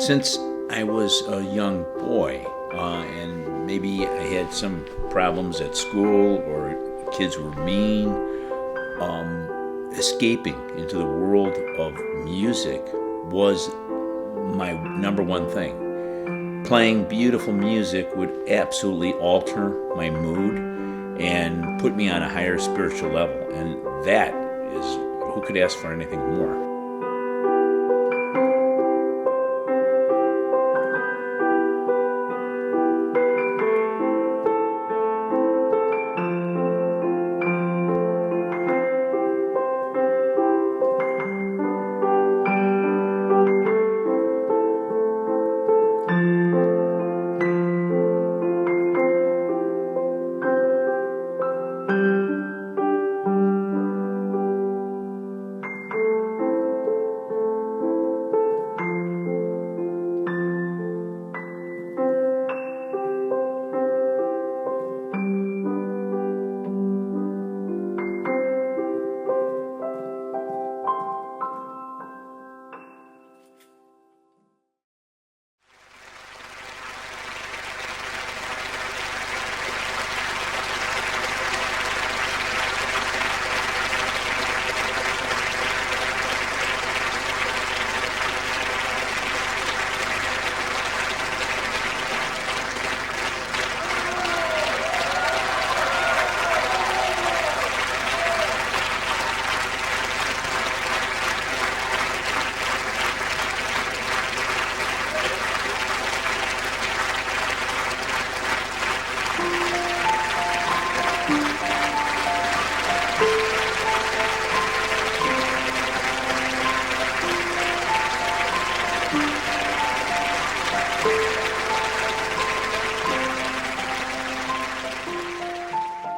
Since I was a young boy, and maybe I had some problems at school or kids were mean, escaping into the world of music was my number one thing. Playing beautiful music would absolutely alter my mood and put me on a higher spiritual level, and that is, who could ask for anything more?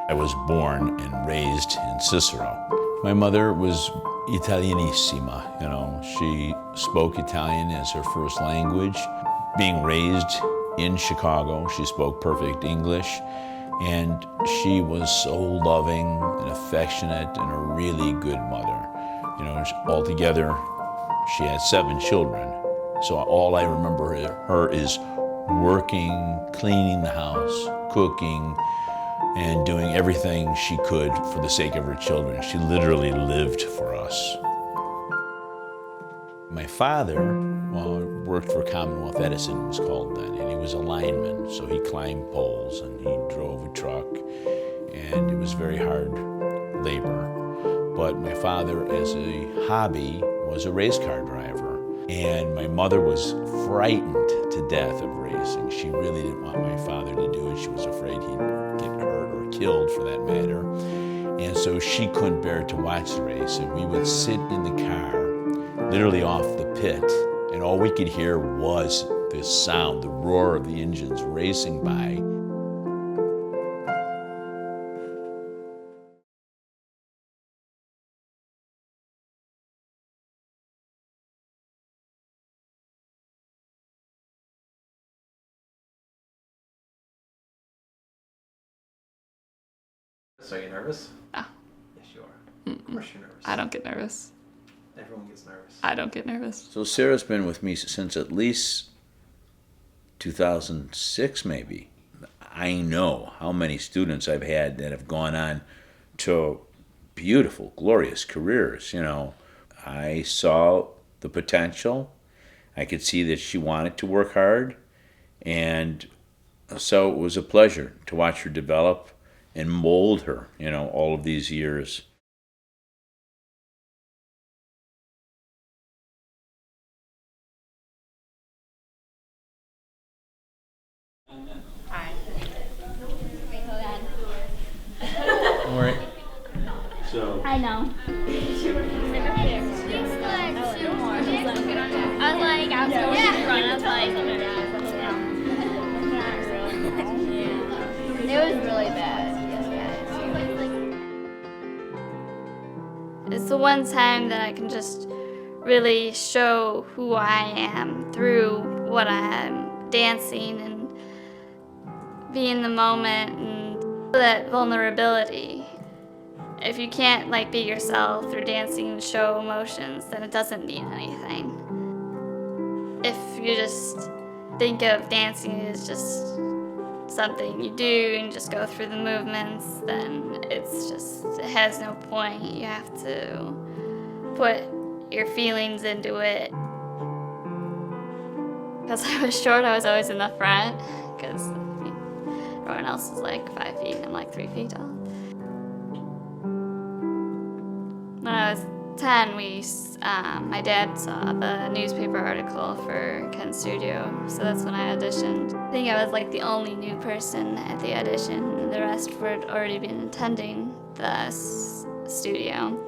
I was born and raised in Cicero. My mother was Italianissima, she spoke Italian as her first language. Being raised in Chicago, she spoke perfect English, and she was so loving and affectionate and a really good mother. Altogether, she had 7 children. So all I remember her is working, cleaning the house, cooking, and doing everything she could for the sake of her children. She literally lived for us. My father worked for Commonwealth Edison, it was called then, and he was a lineman, so he climbed poles and he drove a truck, and it was very hard labor. But my father, as a hobby, was a race car driver, and my mother was frightened to death of racing. She really didn't want my father to do it. She was afraid he'd get hurt or killed, for that matter. And so she couldn't bear to watch the race, and we would sit in the car, literally off the pit, and all we could hear was this sound, the roar of the engines racing by. So are you nervous? No. Yes, you are. Of course you're nervous. I don't get nervous. Everyone gets nervous. I don't get nervous. So Sarah's been with me since at least 2006, maybe. I know how many students I've had that have gone on to beautiful, glorious careers. I saw the potential. I could see that she wanted to work hard. And so it was a pleasure to watch her develop and mold her, all of these years. Hi. Wait, hold on. Don't worry. So I know. I was going to run. I was like, it was really bad. It's the one time that I can just really show who I am through what I'm dancing and be in the moment and that vulnerability. If you can't be yourself through dancing and show emotions, then it doesn't mean anything. If If you just think of dancing as just something you do and just go through the movements, then it has no point. You have to put your feelings into it. Because I was short, I was always in the front, because everyone else is like 5 feet and I'm like 3 feet tall. When I was 10, my dad saw the newspaper article for Ken's studio, so that's when I auditioned. I think I was like the only new person at the audition, and the rest had already been attending the studio.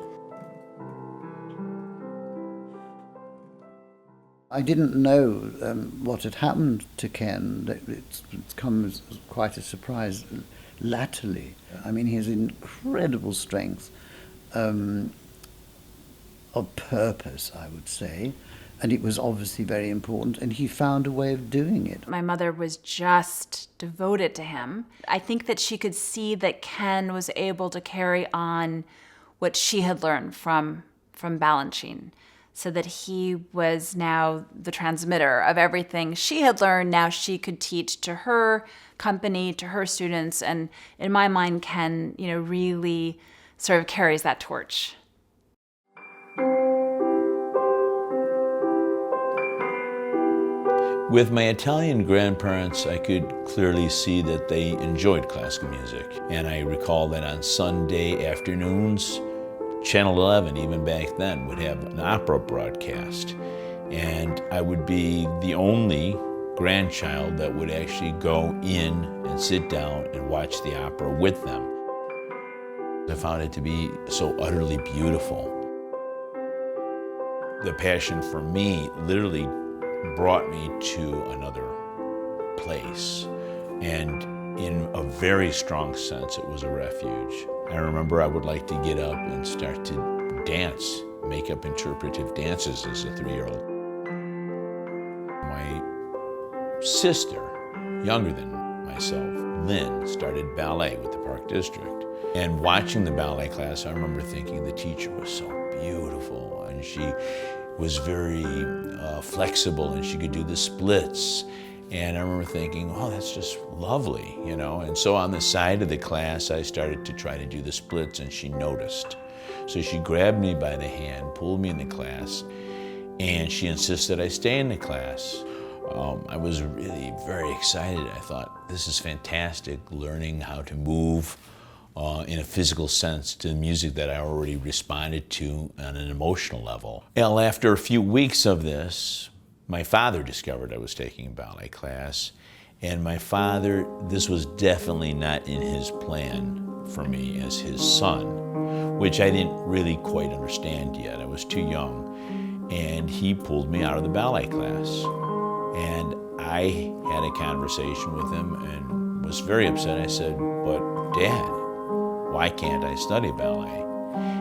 I didn't know what had happened to Ken. It's come as quite a surprise latterly. I mean, he has incredible strength of purpose, I would say, and it was obviously very important, and he found a way of doing it. My mother was just devoted to him. I think that she could see that Ken was able to carry on what she had learned from Balanchine, so that he was now the transmitter of everything she had learned. Now she could teach to her company, to her students, and in my mind, Ken, really sort of carries that torch. With my Italian grandparents, I could clearly see that they enjoyed classical music. And I recall that on Sunday afternoons, Channel 11, even back then, would have an opera broadcast. And I would be the only grandchild that would actually go in and sit down and watch the opera with them. I found it to be so utterly beautiful. The passion for me literally brought me to another place. And in a very strong sense, it was a refuge. I remember I would like to get up and start to dance, make up interpretive dances as a 3-year-old. My sister, younger than myself, Lynn, started ballet with the Park District. And watching the ballet class, I remember thinking the teacher was so beautiful, and she was very flexible, and she could do the splits. And I remember thinking, oh, that's just lovely, And so on the side of the class, I started to try to do the splits, and she noticed. So she grabbed me by the hand, pulled me in the class, and she insisted I stay in the class. I was really very excited. I thought, this is fantastic, learning how to move in a physical sense to the music that I already responded to on an emotional level. Well, after a few weeks of this, my father discovered I was taking a ballet class, and my father, this was definitely not in his plan for me as his son, which I didn't really quite understand yet. I was too young, and he pulled me out of the ballet class. And I had a conversation with him and was very upset. I said, but Dad, why can't I study ballet?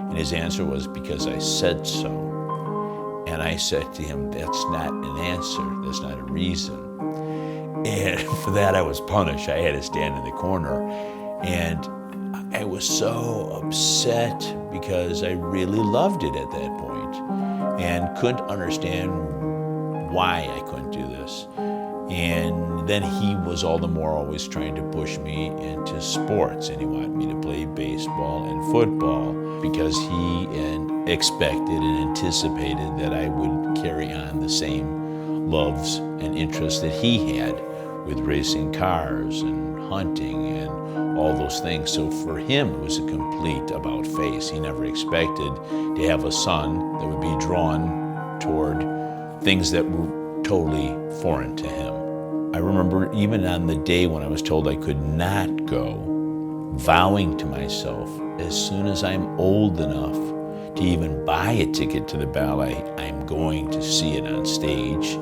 And his answer was, because I said so. And I said to him, that's not an answer, that's not a reason. And for that I was punished. I had to stand in the corner. And I was so upset because I really loved it at that point and couldn't understand why I couldn't do this. And then he was all the more always trying to push me into sports, and he wanted me to play baseball and football because he expected and anticipated that I would carry on the same loves and interests that he had with racing cars and hunting and all those things. So for him, it was a complete about face. He never expected to have a son that would be drawn toward things that were totally foreign to him. I remember even on the day when I was told I could not go, vowing to myself, as soon as I'm old enough to even buy a ticket to the ballet, I'm going to see it on stage.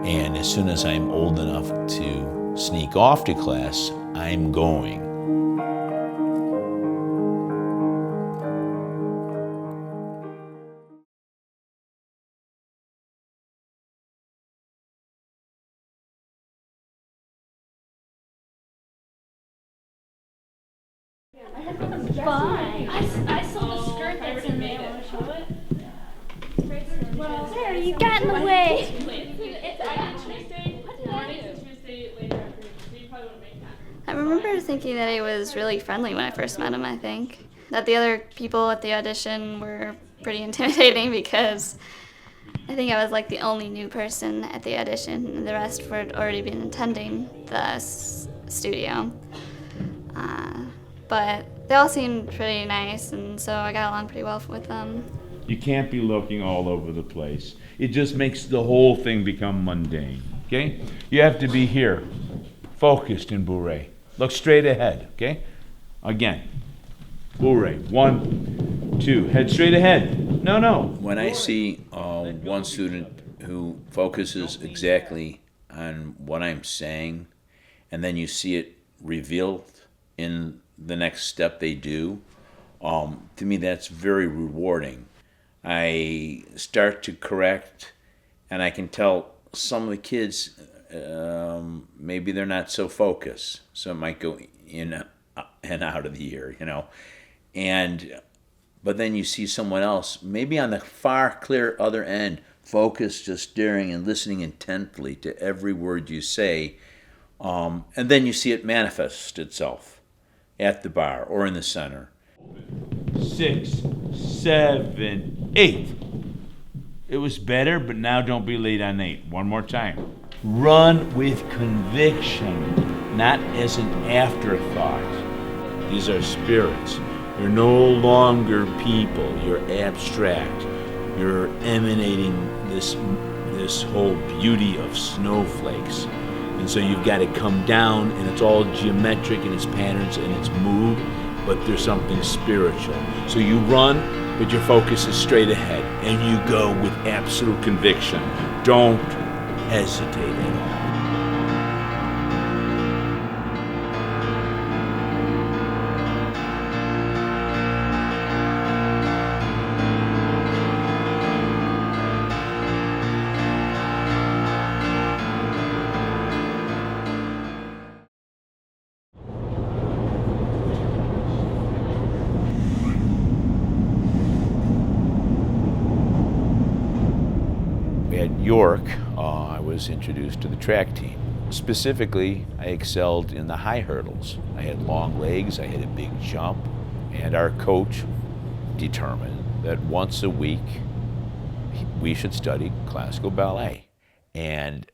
And as soon as I'm old enough to sneak off to class, I'm going. I saw the skirt that's in there. Want to show it? Well, there, you got in the way. thinking that he was really friendly when I first met him, I think. That the other people at the audition were pretty intimidating because I think I was like the only new person at the audition, and the rest had already been attending the studio. But they all seemed pretty nice, and so I got along pretty well with them. You can't be looking all over the place. It just makes the whole thing become mundane, okay? You have to be here, focused in bourrée. Look straight ahead, okay? Again, bourrée, 1, 2, head straight ahead. No. When I see one student who focuses exactly on what I'm saying, and then you see it revealed in the next step they do, to me that's very rewarding. I start to correct, and I can tell some of the kids, maybe they're not so focused, so it might go in and out of the ear, you know. But then you see someone else, maybe on the far clear other end, focused, just staring and listening intently to every word you say, and then you see it manifest itself at the bar or in the center. 6, 7, 8. It was better, but now don't be late on 8. One more time. Run with conviction, not as an afterthought. These are spirits. You're no longer people. You're abstract. You're emanating this whole beauty of snowflakes. And so you've got to come down, and it's all geometric in its patterns and its mood, but there's something spiritual. So you run, but your focus is straight ahead, and you go with absolute conviction. Don't hesitate at all. At York, I was introduced to the track team. Specifically, I excelled in the high hurdles. I had long legs, I had a big jump, and our coach determined that once a week we should study classical ballet. And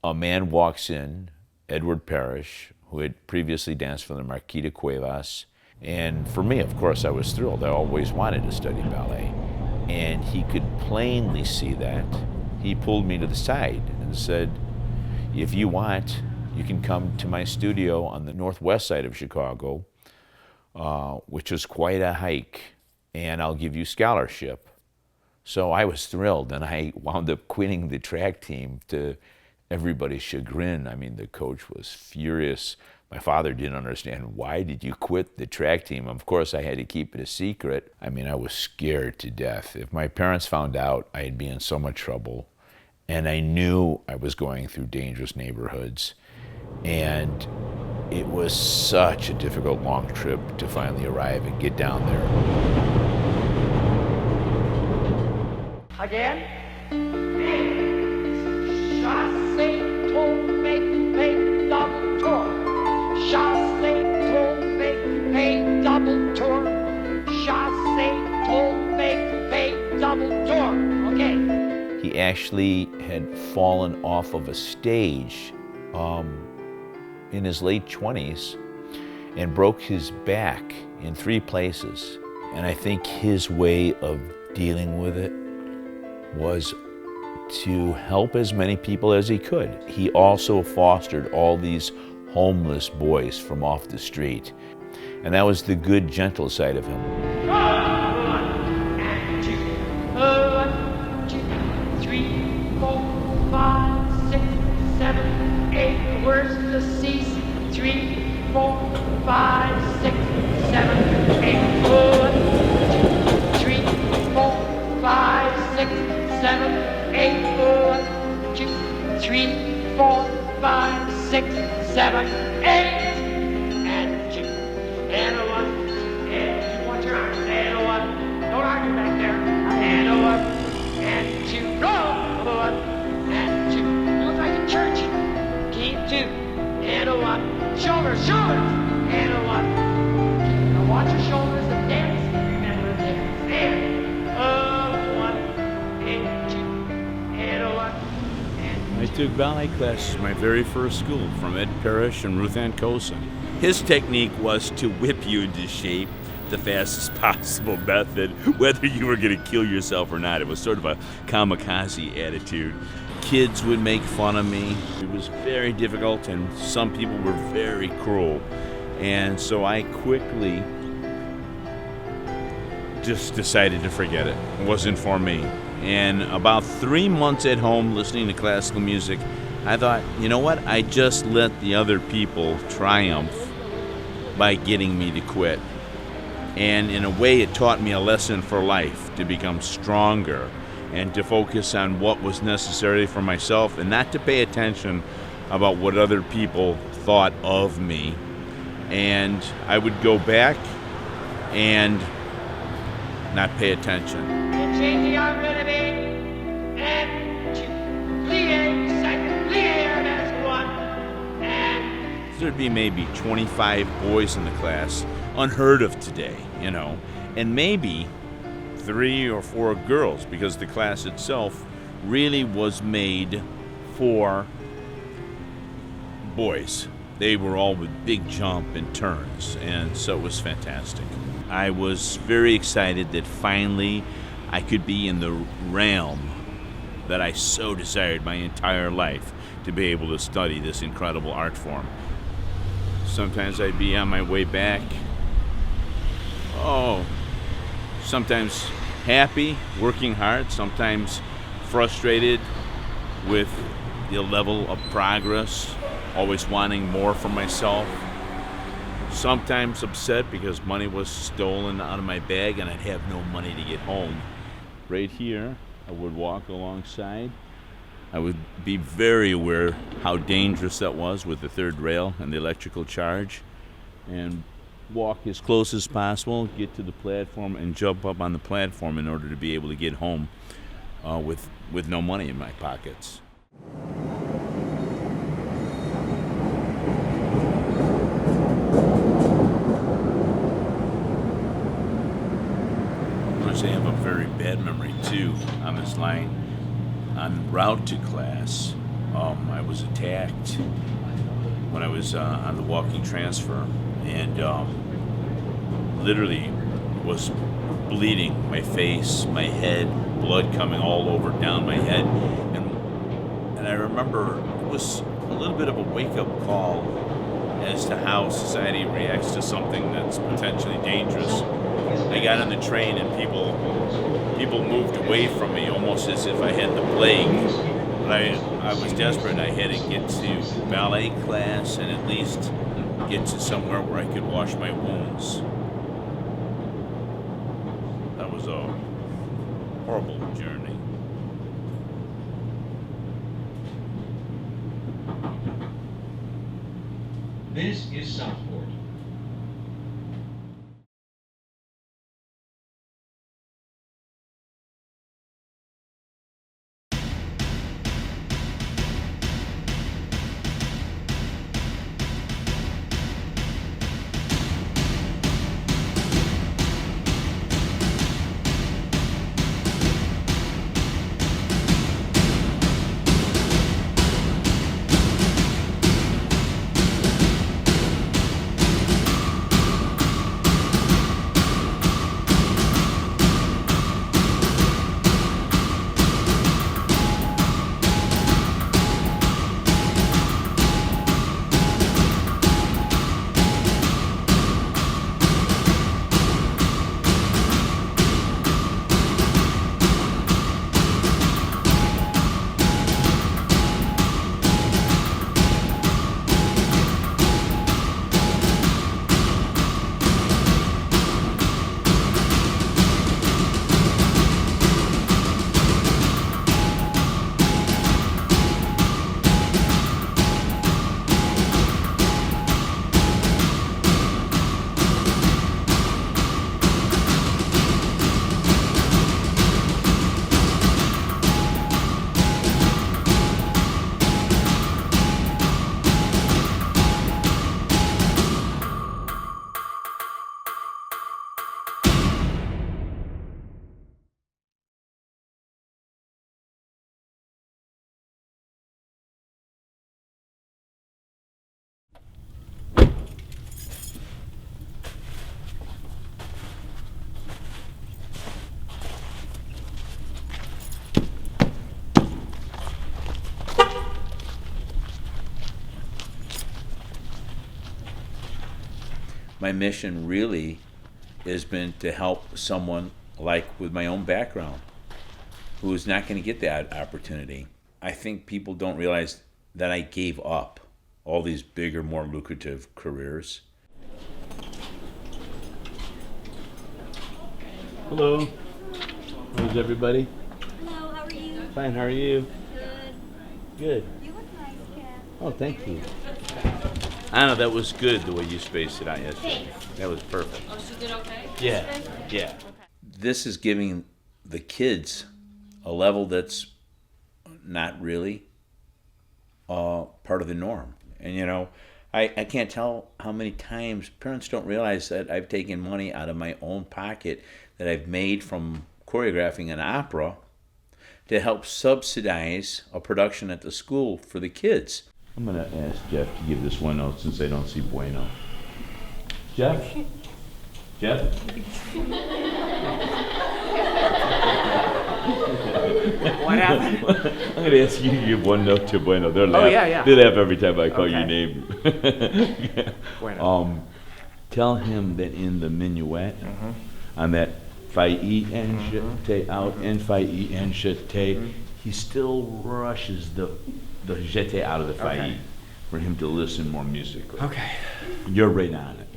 a man walks in, Edward Parrish, who had previously danced for the Marquis de Cuevas. And for me, of course, I was thrilled. I always wanted to study ballet. And he could plainly see that. He pulled me to the side and said, if you want, you can come to my studio on the northwest side of Chicago, which was quite a hike, and I'll give you scholarship. So I was thrilled, and I wound up quitting the track team to everybody's chagrin. I mean, the coach was furious. My father didn't understand, why did you quit the track team? Of course, I had to keep it a secret. I mean, I was scared to death. If my parents found out, I'd be in so much trouble. And I knew I was going through dangerous neighborhoods. And it was such a difficult long trip to finally arrive and get down there. Again. Chassé, tombe, double tour. Chassé, tombe, double tour. Chassé, tombe, double tour. Okay. He actually had fallen off of a stage in his late 20s and broke his back in 3 places. And I think his way of dealing with it was to help as many people as he could. He also fostered all these homeless boys from off the street. And that was the good, gentle side of him. 1 and 2, 1, 2, 3, 4, 5, 6, 7, 8. Where's the cease? 3, 4, 5, 6, 7, 8. 1, 2, 3, 4, 5, 6, 7, 8. 1, 2, 3, 4, 5, 6, 7, 8. And 2, and a 1, and 2. Watch your arms. And a 1. Don't argue back there. And a 1, and 2. Go. 1, and 2. You look like a church. Keep 2, and a 1. Shoulders, shoulders. and a 1. Now watch your shoulders and dance. Remember the difference there. 1 and 2 and a 1 and I took ballet classes my very first school from Ed Parrish and Ruth Ann Coulson. His technique was to whip you into shape the fastest possible method, whether you were going to kill yourself or not. It was sort of a kamikaze attitude. Kids would make fun of me. It was very difficult, and some people were very cruel. And so I quickly just decided to forget it. It wasn't for me. And about 3 months at home listening to classical music, I thought, you know what? I just let the other people triumph by getting me to quit. And in a way, it taught me a lesson for life, to become stronger and to focus on what was necessary for myself and not to pay attention about what other people thought of me. And I would go back and not pay attention. And change the arm ready, and 2. Plie, second, plie, that's 1 and There'd be maybe 25 boys in the class, unheard of today, you know, and maybe 3 or 4 girls, because the class itself really was made for boys. They were all with big jump and turns, and so it was fantastic. I was very excited that finally I could be in the realm that I so desired my entire life, to be able to study this incredible art form. Sometimes I'd be on my way back, sometimes happy, working hard, sometimes frustrated with the level of progress, always wanting more for myself. Sometimes upset because money was stolen out of my bag and I'd have no money to get home. Right here, I would walk alongside. I would be very aware how dangerous that was with the third rail and the electrical charge, and walk as close as possible, get to the platform, and jump up on the platform in order to be able to get home with no money in my pockets. I have a very bad memory too on this line. En route to class, I was attacked when I was on the walking transfer, and literally was bleeding my face, my head, blood coming all over down my head, and I remember it was a little bit of a wake-up call as to how society reacts to something that's potentially dangerous. I got on the train and people moved away from me almost as if I had the plague. But I was desperate. I had to get to ballet class and at least get to somewhere where I could wash my wounds. That was a horrible journey. This is Southport. my mission really has been to help someone like with my own background who is not going to get that opportunity. I think people don't realize that I gave up all these bigger, more lucrative careers. Hello. How's everybody? Hello, how are you? Fine, how are you? Good. Good. You look nice, Kat. Oh, thank you. Anna, that was good the way you spaced it out yesterday. Thanks. That was perfect. Oh, she did okay? Yeah, yeah. This is giving the kids a level that's not really part of the norm. And you know, I can't tell how many times parents don't realize that I've taken money out of my own pocket that I've made from choreographing an opera to help subsidize a production at the school for the kids. I'm going to ask Jeff to give this one note since I don't see Bueno. Jeff? Jeff? What happened? I'm going to ask you to give one note to Bueno. They'll laugh. Oh, yeah. They laugh every time I call your Okay. name. Bueno. Tell him that in the minuet, on that fa-i en jeté out and fa-i en jeté, he still rushes the jeté out of the fa-i Okay. for him to listen more musically. Okay. You're right on it.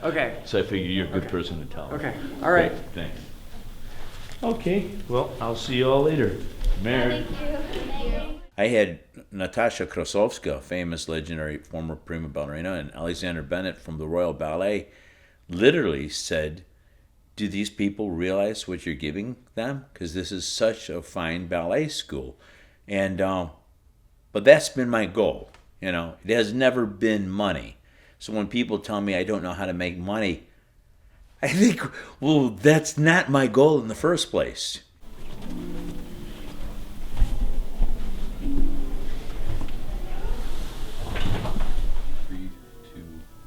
Okay. So I figure you're a good Okay. person to tell him. Okay. All right. Okay, thanks. Okay, well, I'll see you all later. Mary. I had Natasha Krasovska, famous legendary former prima ballerina, and Alexander Bennett from the Royal Ballet literally said, do these people realize what you're giving them? Because this is such a fine ballet school. And but that's been my goal. You know, it has never been money. So when people tell me I don't know how to make money, I think, well, that's not my goal in the first place. 3, 2,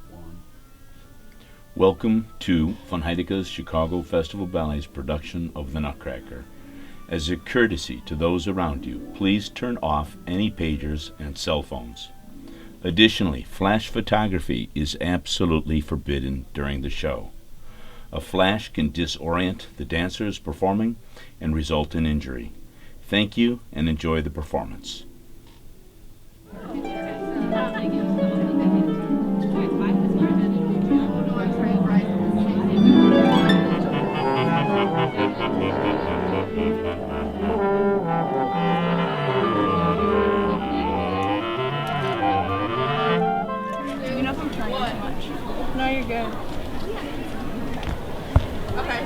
1. Welcome to von Heidecke's Chicago Festival Ballet's production of The Nutcracker. As a courtesy to those around you, please turn off any pagers and cell phones. Additionally, flash photography is absolutely forbidden during the show. A flash can disorient the dancers performing and result in injury. Thank you and enjoy the performance. You know if I'm trying too much. No, you're good. Okay.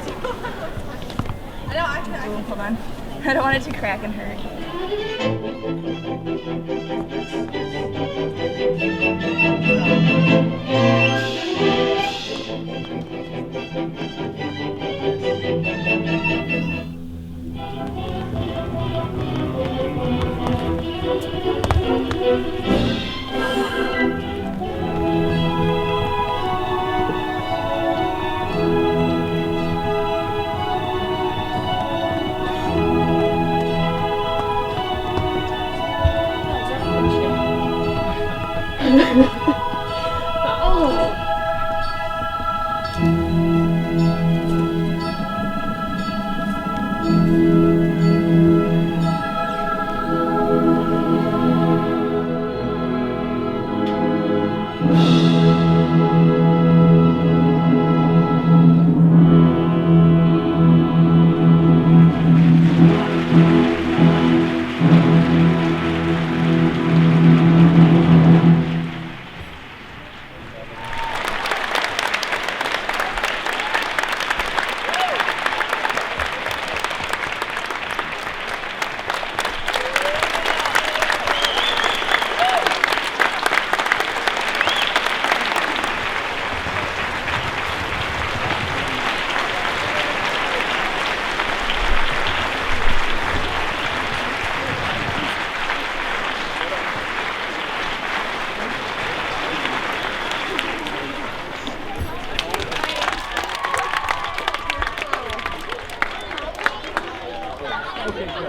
Hold on. I don't want it to crack and hurt.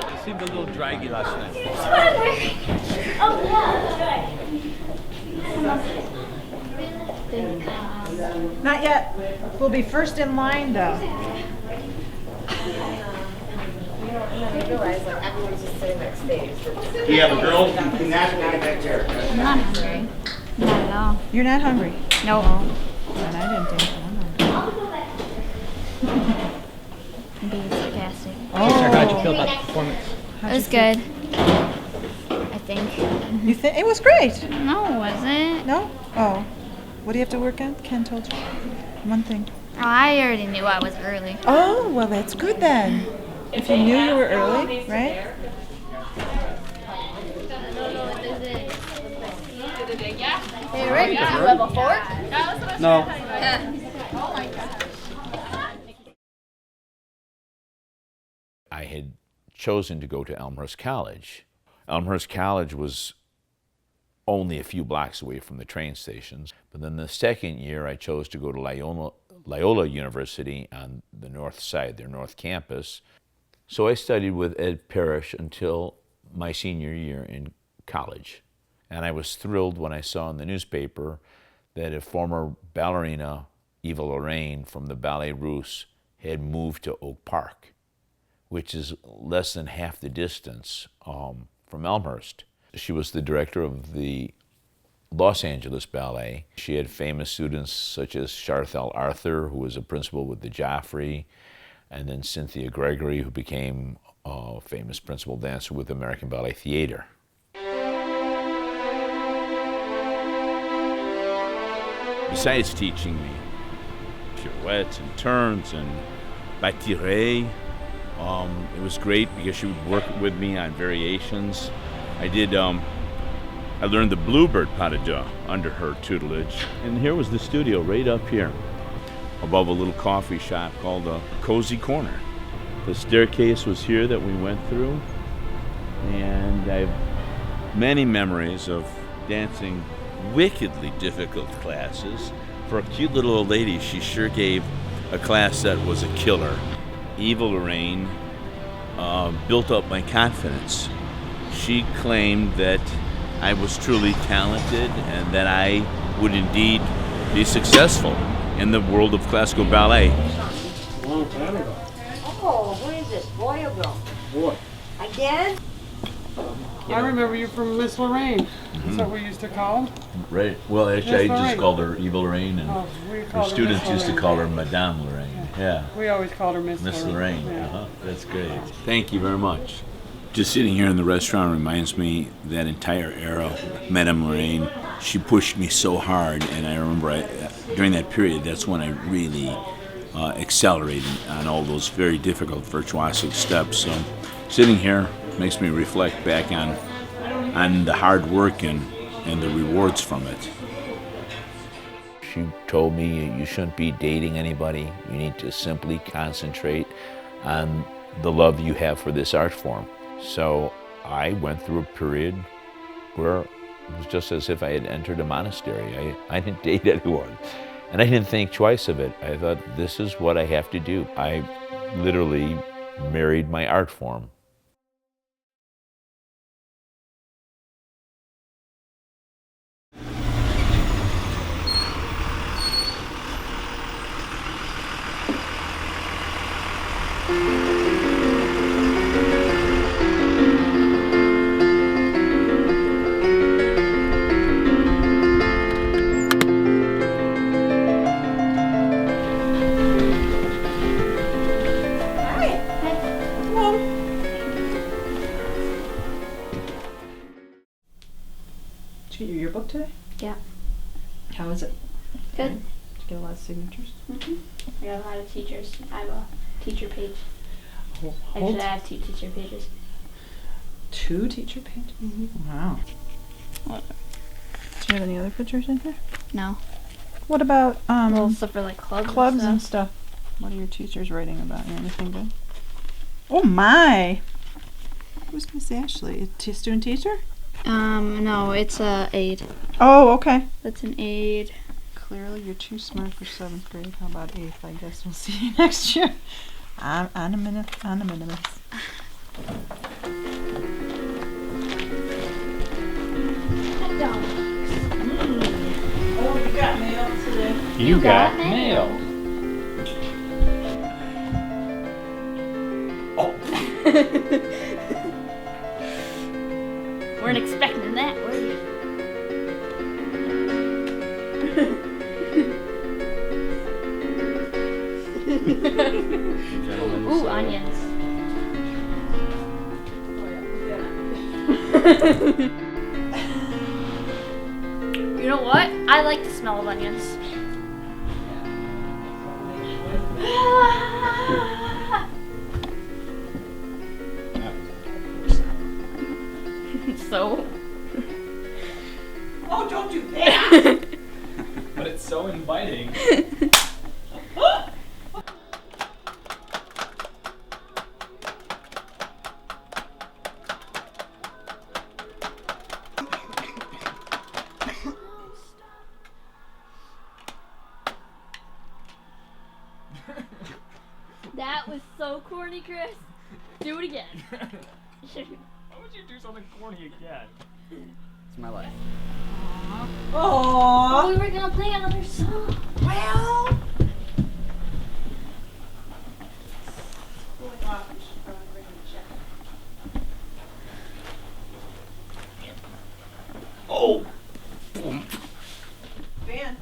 It seemed a little draggy last night. Oh, yeah, that's right. think. Not yet. We'll be first in line, though. I realize like everyone's just sitting backstage. Do you have a girl? You can naturally get back there. I'm not hungry. Not at all. You're not hungry? No. And I didn't think so. I'm being sarcastic. How'd you feel about the performance? It was good. I think. You think it was great? No, it wasn't. No? Oh. What do you have to work on? Ken told you. One thing. Oh, I already knew I was early. Oh, well, that's good then. If you knew you were early, right? Hey, Rick, do you have a fork? No. I had chosen to go to Elmhurst College. Elmhurst College was only a few blocks away from the train stations. But then the second year, I chose to go to Loyola University on the north side, their north campus. So I studied with Ed Parrish until my senior year in college. And I was thrilled when I saw in the newspaper that a former ballerina, Eva Lorraine, from the Ballet Russe, had moved to Oak Park, which is less than half the distance from Elmhurst. She was the director of the Los Angeles Ballet. She had famous students such as Charthel Arthur, who was a principal with the Joffrey, and then Cynthia Gregory, who became a famous principal dancer with American Ballet Theater. Besides teaching me pirouettes and turns and pas tiré, it was great because she would work with me on variations. I learned the bluebird pas de deux under her tutelage. And here was the studio right up here, above a little coffee shop called a Cozy Corner. The staircase was here that we went through, and I have many memories of dancing wickedly difficult classes. For a cute little old lady, she sure gave a class that was a killer. Eva Lorraine built up my confidence. She claimed that I was truly talented and that I would indeed be successful in the world of classical ballet. A long time ago. Oh, what is it? Boy or girl? Boy. Again? I remember you from Miss Lorraine. Is that what we used to call him? Right. Well, actually, Miss I just Lorraine. called her Eva Lorraine, and Oh, we her called her students Miss used to Lorraine. call her Madame Lorraine. Yeah. We always called her Miss Lorraine. Yeah. Uh-huh. That's great. Thank you very much. Just sitting here in the restaurant reminds me that entire era, Madame Lorraine. She pushed me so hard, and I remember during that period, that's when I really accelerated on all those very difficult virtuosic steps. So sitting here makes me reflect back on the hard work and the rewards from it. She told me you shouldn't be dating anybody. You need to simply concentrate on the love you have for this art form. So I went through a period where it was just as if I had entered a monastery. I didn't date anyone. And I didn't think twice of it. I thought, this is what I have to do. I literally married my art form. Did you get your yearbook today? Yeah. How is it? Good. Did you get a lot of signatures? I got a lot of teachers. I have a teacher page. Actually, I have 2 teacher pages. 2 teacher pages? Wow. Do you have any other pictures in here? No. What about Well, stuff for like clubs and stuff? What are your teachers writing about? Anything good? Oh my! Who's Miss Ashley? A student teacher? No, it's a aide. Oh, okay. That's an aide. Clearly, you're too smart for 7th grade. How about 8th? I guess we'll see you next year. On a minute. Oh, you got mail. You got mail. Weren't expecting that, were you? Ooh, onions. You know what? I like the smell of onions. So? Oh, don't do that! But it's so inviting. That was so corny, Chris. Do it again. Why would you do something corny again? It's my life. Oh, we were gonna play another song. Well. Oh! Van.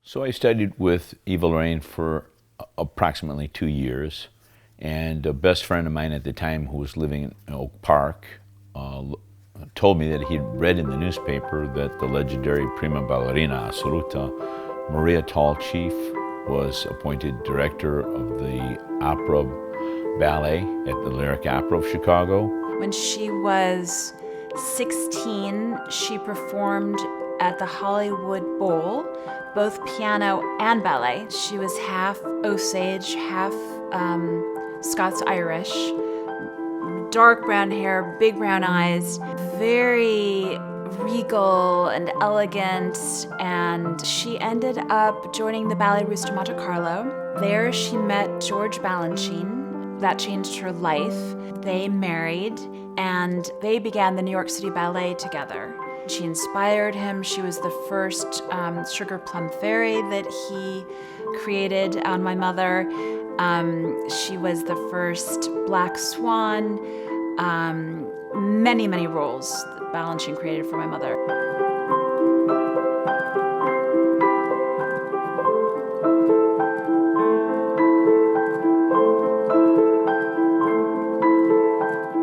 So I studied with Eva Lorraine for approximately 2 years, and a best friend of mine at the time who was living in Oak Park told me that he'd read in the newspaper that the legendary prima ballerina assoluta, Maria Tallchief, was appointed director of the opera ballet at the Lyric Opera of Chicago. When she was 16, she performed at the Hollywood Bowl, both piano and ballet. She was half Osage, half Scots-Irish, dark brown hair, big brown eyes, very regal and elegant, and she ended up joining the Ballet Russe de Monte Carlo. There she met George Balanchine. That changed her life. They married, and they began the New York City Ballet together. She inspired him. She was the first Sugar Plum Fairy that he created on my mother. She was the first Black Swan. Many, many roles that Balanchine created for my mother.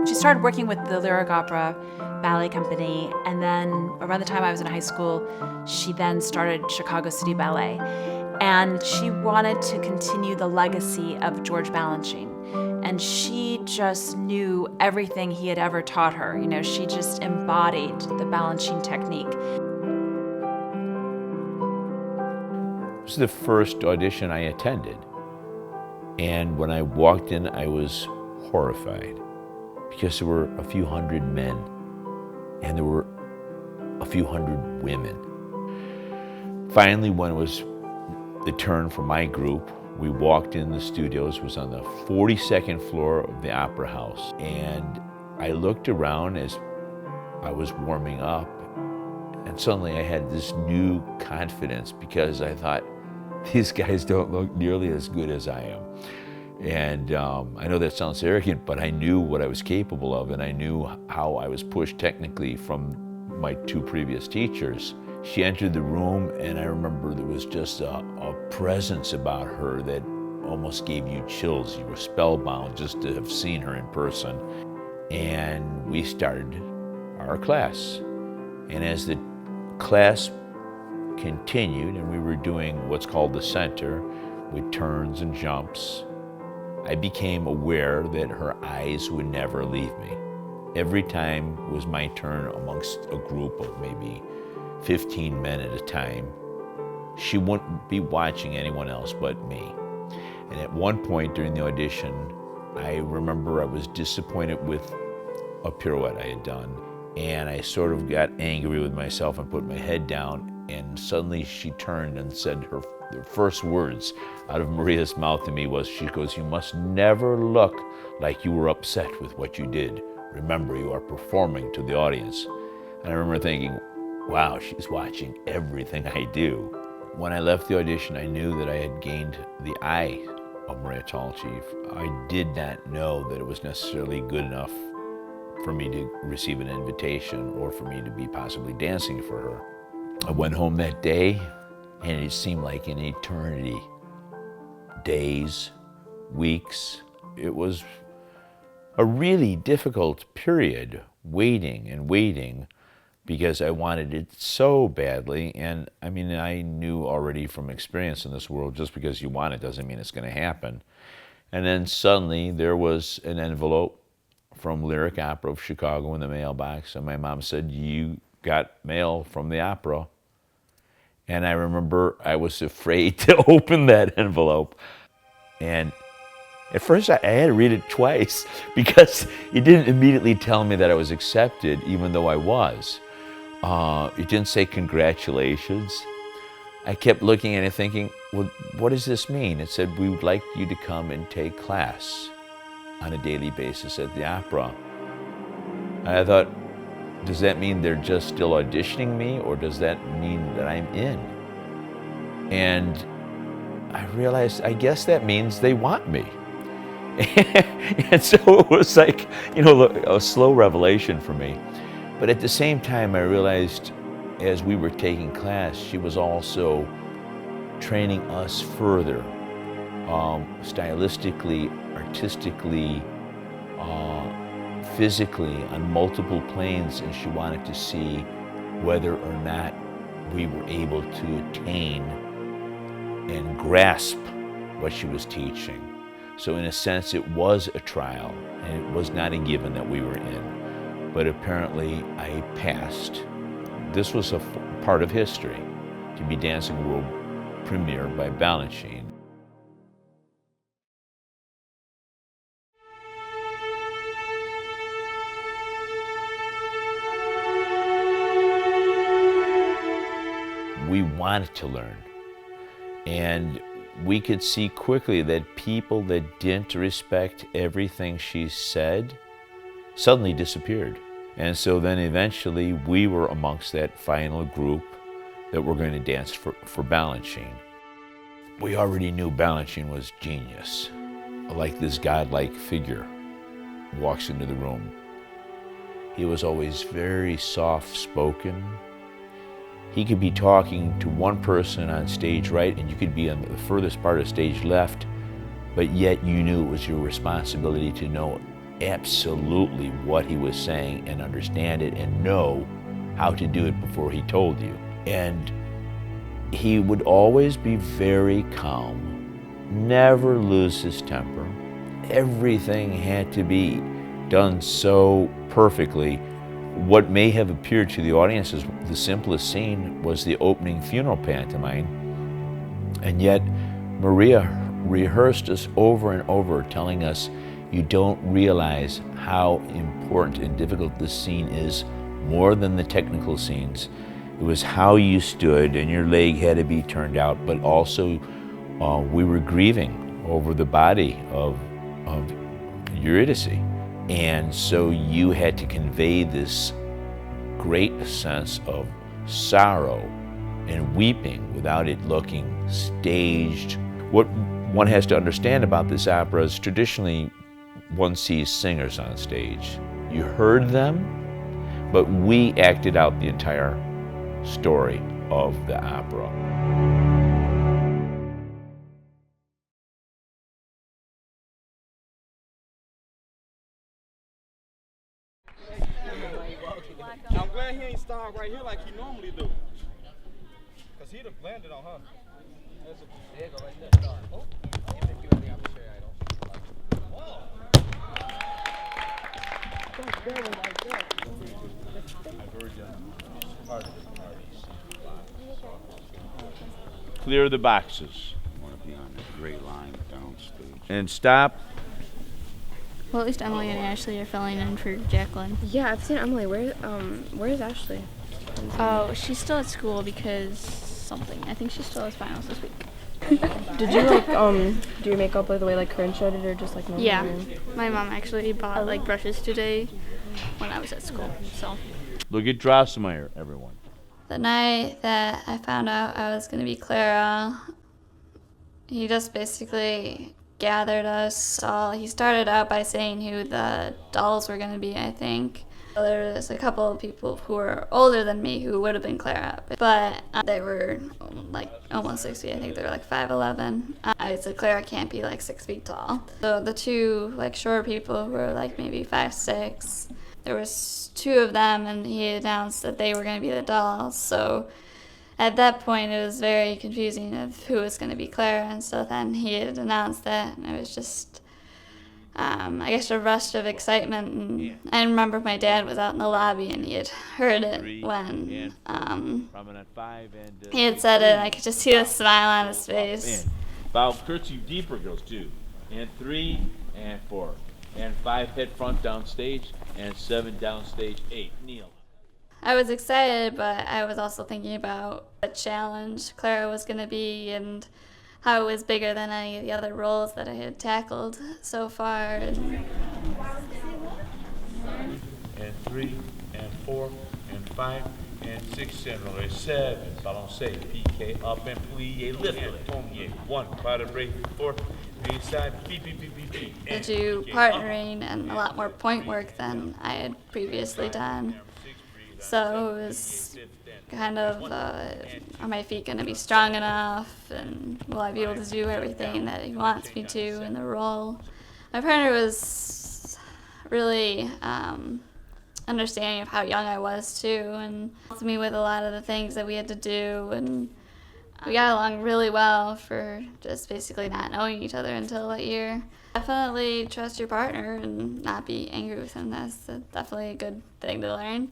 She started working with the Lyric Opera Ballet Company, and then around the time I was in high school, she then started Chicago City Ballet. And she wanted to continue the legacy of George Balanchine. And she just knew everything he had ever taught her. You know, she just embodied the Balanchine technique. It was the first audition I attended. And when I walked in, I was horrified because there were a few hundred men and there were a few hundred women. Finally, when it was the turn for my group, we walked in the studios. It was on the 42nd floor of the Opera House. And I looked around as I was warming up, and suddenly I had this new confidence because I thought, these guys don't look nearly as good as I am. And I know that sounds arrogant, but I knew what I was capable of, and I knew how I was pushed technically from my two previous teachers. She entered the room, and I remember there was just a presence about her that almost gave you chills. You were spellbound just to have seen her in person. And we started our class. And as the class continued, and we were doing what's called the center, with turns and jumps, I became aware that her eyes would never leave me. Every time it was my turn amongst a group of maybe 15 men at a time, she wouldn't be watching anyone else but me. And at one point during the audition, I remember I was disappointed with a pirouette I had done, and I sort of got angry with myself and put my head down, and suddenly she turned and said the first words out of Maria's mouth to me was, she goes, "You must never look like you were upset with what you did. Remember, you are performing to the audience." And I remember thinking, wow, she's watching everything I do. When I left the audition, I knew that I had gained the eye of Maria Tallchief. I did not know that it was necessarily good enough for me to receive an invitation or for me to be possibly dancing for her. I went home that day, and it seemed like an eternity. Days, weeks. It was a really difficult period, waiting and waiting, because I wanted it so badly. And I mean, I knew already from experience in this world, just because you want it doesn't mean it's going to happen. And then suddenly there was an envelope from Lyric Opera of Chicago in the mailbox, and my mom said, "You got mail from the opera." And I remember I was afraid to open that envelope. And at first I had to read it twice because it didn't immediately tell me that I was accepted, even though I was. It didn't say congratulations. I kept looking at it thinking, well, what does this mean? It said, "We would like you to come and take class on a daily basis at the opera." And I thought, does that mean they're just still auditioning me, or does that mean that I'm in? And I realized, I guess that means they want me. And so it was like, a slow revelation for me. But at the same time, I realized as we were taking class, she was also training us further, stylistically, artistically, physically, on multiple planes, and she wanted to see whether or not we were able to attain and grasp what she was teaching. So in a sense, it was a trial, and it was not a given that we were in. But apparently, I passed. This was a part of history, to be dancing world premiere by Balanchine. We wanted to learn, and we could see quickly that people that didn't respect everything she said suddenly disappeared. And so then eventually we were amongst that final group that were going to dance for Balanchine. We already knew Balanchine was genius, like this godlike figure walks into the room. He was always very soft-spoken. He could be talking to one person on stage right, and you could be on the furthest part of stage left, but yet you knew it was your responsibility to know absolutely what he was saying and understand it and know how to do it before he told you. And he would always be very calm, never lose his temper. Everything had to be done so perfectly. What may have appeared to the audience as the simplest scene was the opening funeral pantomime, and yet Maria rehearsed us over and over, telling us, you don't realize how important and difficult this scene is, more than the technical scenes. It was how you stood, and your leg had to be turned out, but also we were grieving over the body of Eurydice. And so you had to convey this great sense of sorrow and weeping without it looking staged. What one has to understand about this opera is traditionally one sees singers on stage. You heard them, but we acted out the entire story of the opera. I'm glad he ain't started right here like he normally do. Cause he'd have landed on her. There you go right there. Oh. Clear the boxes. I want to be on the gray line downstage. And stop. Well, at least Emily and Ashley are filling in for Jacqueline. Yeah, I've seen Emily. Where's Ashley? Oh, she's still at school because something. I think she still has finals this week. Did you do your makeup by the way like Corinne showed it, or just like normal? Yeah, my mom actually bought like brushes today when I was at school. So. Look at Drosselmeyer, everyone. The night that I found out I was going to be Clara, he just basically gathered us all. He started out by saying who the dolls were going to be, I think. There was a couple of people who were older than me who would have been Clara, but they were like almost 6 feet. I think they were like 5'11". I said Clara can't be like 6 feet tall. So the two like short people were like maybe 5'6". There was two of them, and he announced that they were going to be the dolls. So at that point, it was very confusing of who was going to be Clara, and so then he had announced that, and it was just, I guess, a rush of excitement. And I remember my dad was out in the lobby, and he had heard it when he had said it, and I could just see the smile on his face. Bow curtsy deeper, girls, 2, and 3, and 4, and 5 head front downstage, and 7 downstage, 8, kneel. I was excited, but I was also thinking about what challenge Clara was going to be and how it was bigger than any of the other roles that I had tackled so far. And 3, and 4, and 5, and 6, and roll 7, balancez, piqué, up and plié, lift it, tombe, 1, pas de break, 4, side, beep, beep, beep, beep, beep. To do partnering and a lot more point work than I had previously done. So it was kind of, are my feet going to be strong enough, and will I be able to do everything that he wants me to in the role? My partner was really understanding of how young I was too, and helped me with a lot of the things that we had to do, and We got along really well for just basically not knowing each other until that year. Definitely trust your partner and not be angry with him. That's definitely a good thing to learn.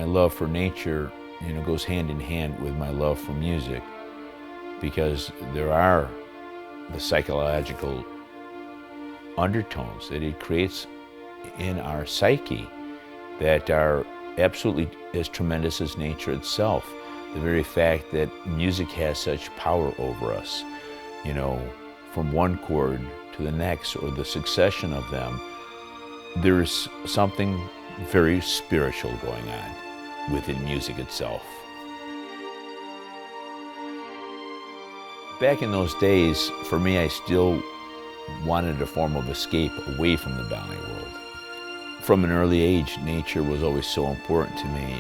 love for nature, goes hand in hand with my love for music, because there are the psychological undertones that it creates in our psyche that are absolutely as tremendous as nature itself. The very fact that music has such power over us, from one chord to the next, or the succession of them, there's something very spiritual going on within music itself. Back in those days, for me, I still wanted a form of escape away from the ballet world. From an early age, nature was always so important to me.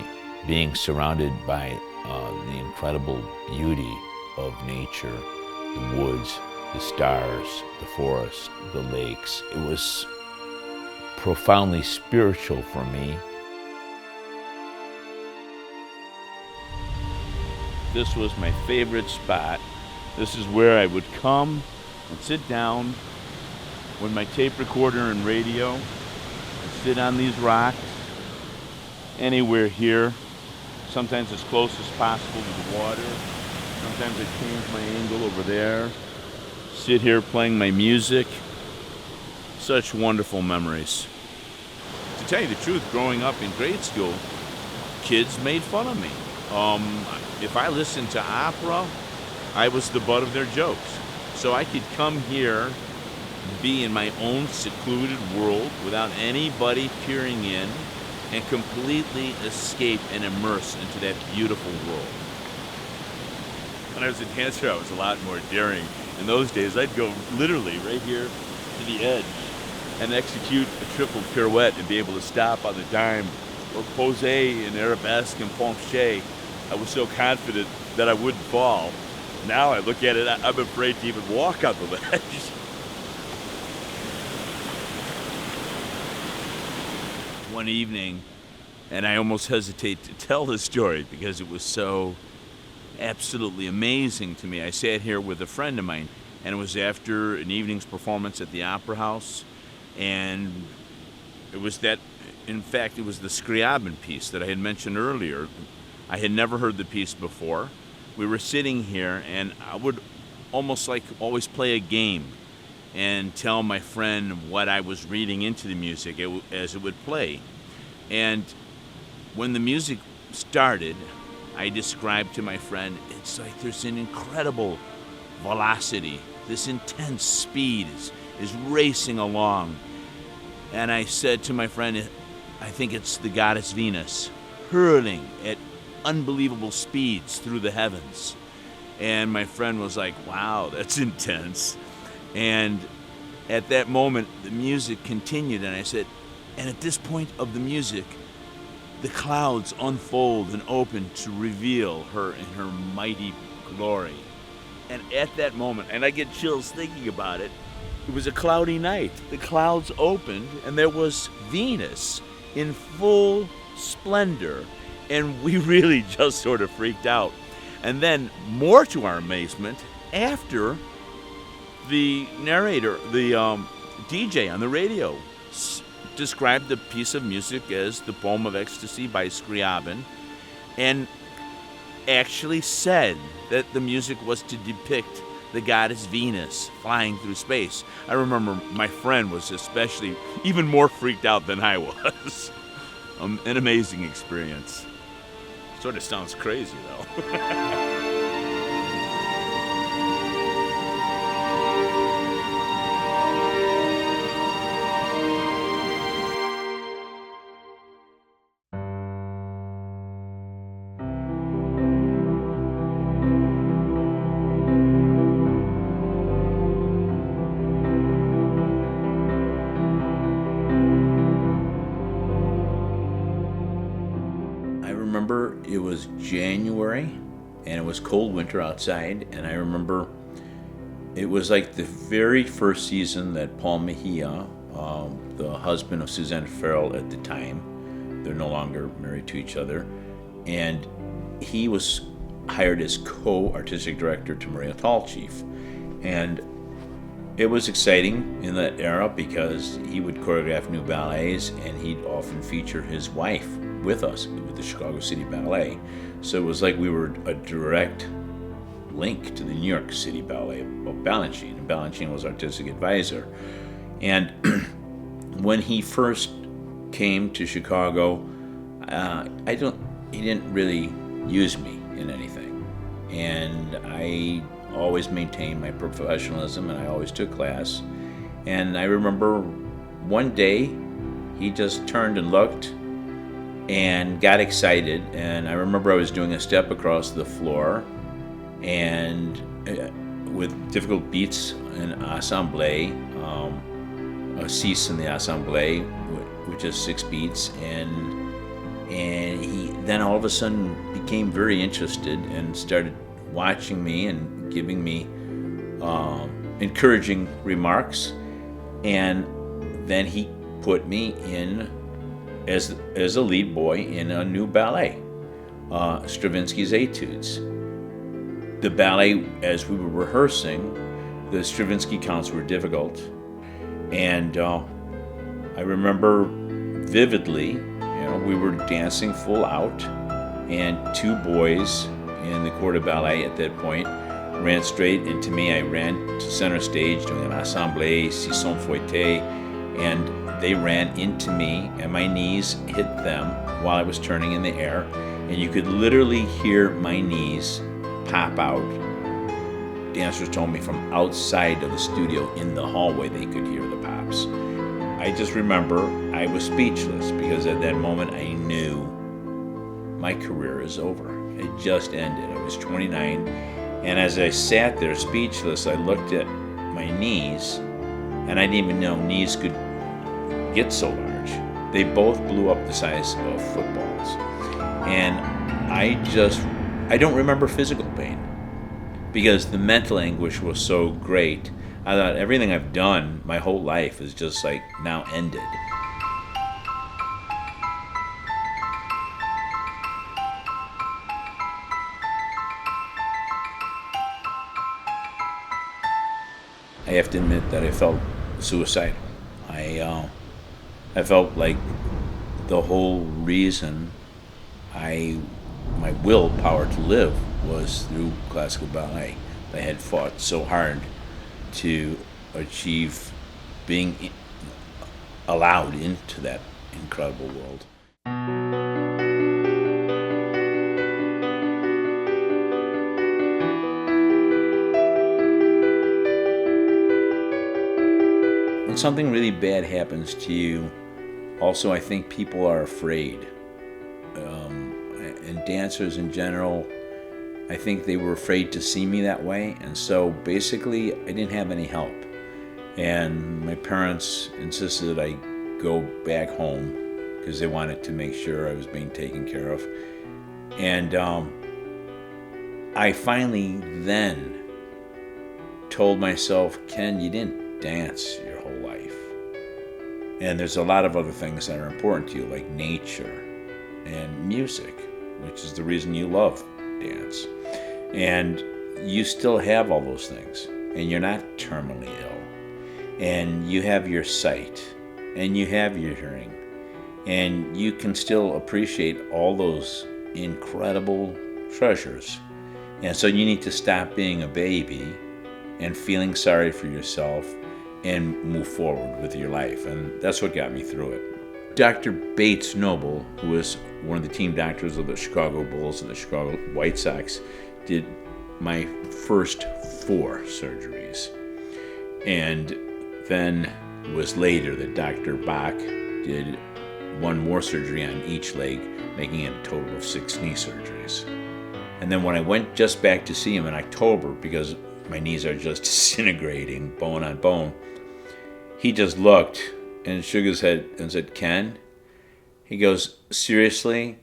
Being surrounded by the incredible beauty of nature, the woods, the stars, the forest, the lakes. It was profoundly spiritual for me. This was my favorite spot. This is where I would come and sit down with my tape recorder and radio and sit on these rocks anywhere here, sometimes as close as possible to the water. Sometimes I change my angle over there, sit here playing my music. Such wonderful memories. To tell you the truth, growing up in grade school, kids made fun of me. If I listened to opera, I was the butt of their jokes. So I could come here, be in my own secluded world without anybody peering in, and completely escape and immerse into that beautiful world. When I was a dancer, I was a lot more daring. In those days, I'd go literally right here to the edge and execute a triple pirouette and be able to stop on the dime, or posé in arabesque and penché. I was so confident that I wouldn't fall. Now I look at it, I'm afraid to even walk on the ledge. One evening, and I almost hesitate to tell this story because it was so absolutely amazing to me. I sat here with a friend of mine, and it was after an evening's performance at the Opera House, and it was the Scriabin piece that I had mentioned earlier. I had never heard the piece before. We were sitting here, and I would almost like always play a game and tell my friend what I was reading into the music as it would play. And when the music started, I described to my friend, it's like there's an incredible velocity. This intense speed is racing along. And I said to my friend, I think it's the goddess Venus hurling at unbelievable speeds through the heavens. And my friend was like, wow, that's intense. And at that moment, the music continued, and I said, and at this point of the music, the clouds unfold and open to reveal her in her mighty glory. And at that moment, and I get chills thinking about it, it was a cloudy night. The clouds opened, and there was Venus in full splendor, and we really just sort of freaked out. And then, more to our amazement, after the narrator, the DJ on the radio, described the piece of music as the Poem of Ecstasy by Scriabin, and actually said that the music was to depict the goddess Venus flying through space. I remember my friend was especially even more freaked out than I was. An amazing experience. Sort of sounds crazy, though. It was January, and it was cold winter outside, and I remember it was like the very first season that Paul Mejia, the husband of Suzanne Farrell at the time, they're no longer married to each other, and he was hired as co-artistic director to Maria Tallchief. And It was exciting in that era because he would choreograph new ballets, and he'd often feature his wife with us with the Chicago City Ballet. So it was like we were a direct link to the New York City Ballet of Balanchine, and Balanchine was artistic advisor. And when he first came to Chicago, he didn't really use me in anything, and I always maintained my professionalism, and I always took class. And I remember one day he just turned and looked and got excited, and I remember I was doing a step across the floor, and with difficult beats in assemblée, a cease in the assemblée, with just 6 beats, and he then all of a sudden became very interested and started watching me and giving me encouraging remarks, and then he put me in as a lead boy in a new ballet, Stravinsky's Etudes. The ballet, as we were rehearsing, the Stravinsky counts were difficult, and I remember vividly, we were dancing full out, and 2 boys in the corps de ballet at that point ran straight into me. I ran to center stage doing an assemblée, sisson fouetté, and they ran into me, and my knees hit them while I was turning in the air, and you could literally hear my knees pop out. Dancers told me from outside of the studio in the hallway they could hear the pops. I just remember I was speechless, because at that moment I knew my career is over. It just ended. I was 29, and as I sat there speechless, I looked at my knees, and I didn't even know knees could get so large. They both blew up the size of footballs. And I don't remember physical pain, because the mental anguish was so great. I thought everything I've done my whole life is just like now ended. I have to admit that I felt suicidal. I felt like the whole reason my willpower to live was through classical ballet. I had fought so hard to achieve being allowed into that incredible world. When something really bad happens to you, also I think people are afraid. And dancers in general, I think they were afraid to see me that way, and so basically I didn't have any help. And my parents insisted that I go back home because they wanted to make sure I was being taken care of. And I finally then told myself, Ken, you didn't dance your whole life. And there's a lot of other things that are important to you, like nature and music, which is the reason you love dance. And you still have all those things, and you're not terminally ill. And you have your sight, and you have your hearing, and you can still appreciate all those incredible treasures. And so you need to stop being a baby and feeling sorry for yourself and move forward with your life. And that's what got me through it. Dr. Bates Noble, who was one of the team doctors of the Chicago Bulls and the Chicago White Sox, did my first 4 surgeries. And then it was later that Dr. Bach did 1 more surgery on each leg, making it a total of 6 knee surgeries. And then when I went just back to see him in October, because my knees are just disintegrating bone on bone, he just looked and shook his head and said, Ken, he goes, seriously,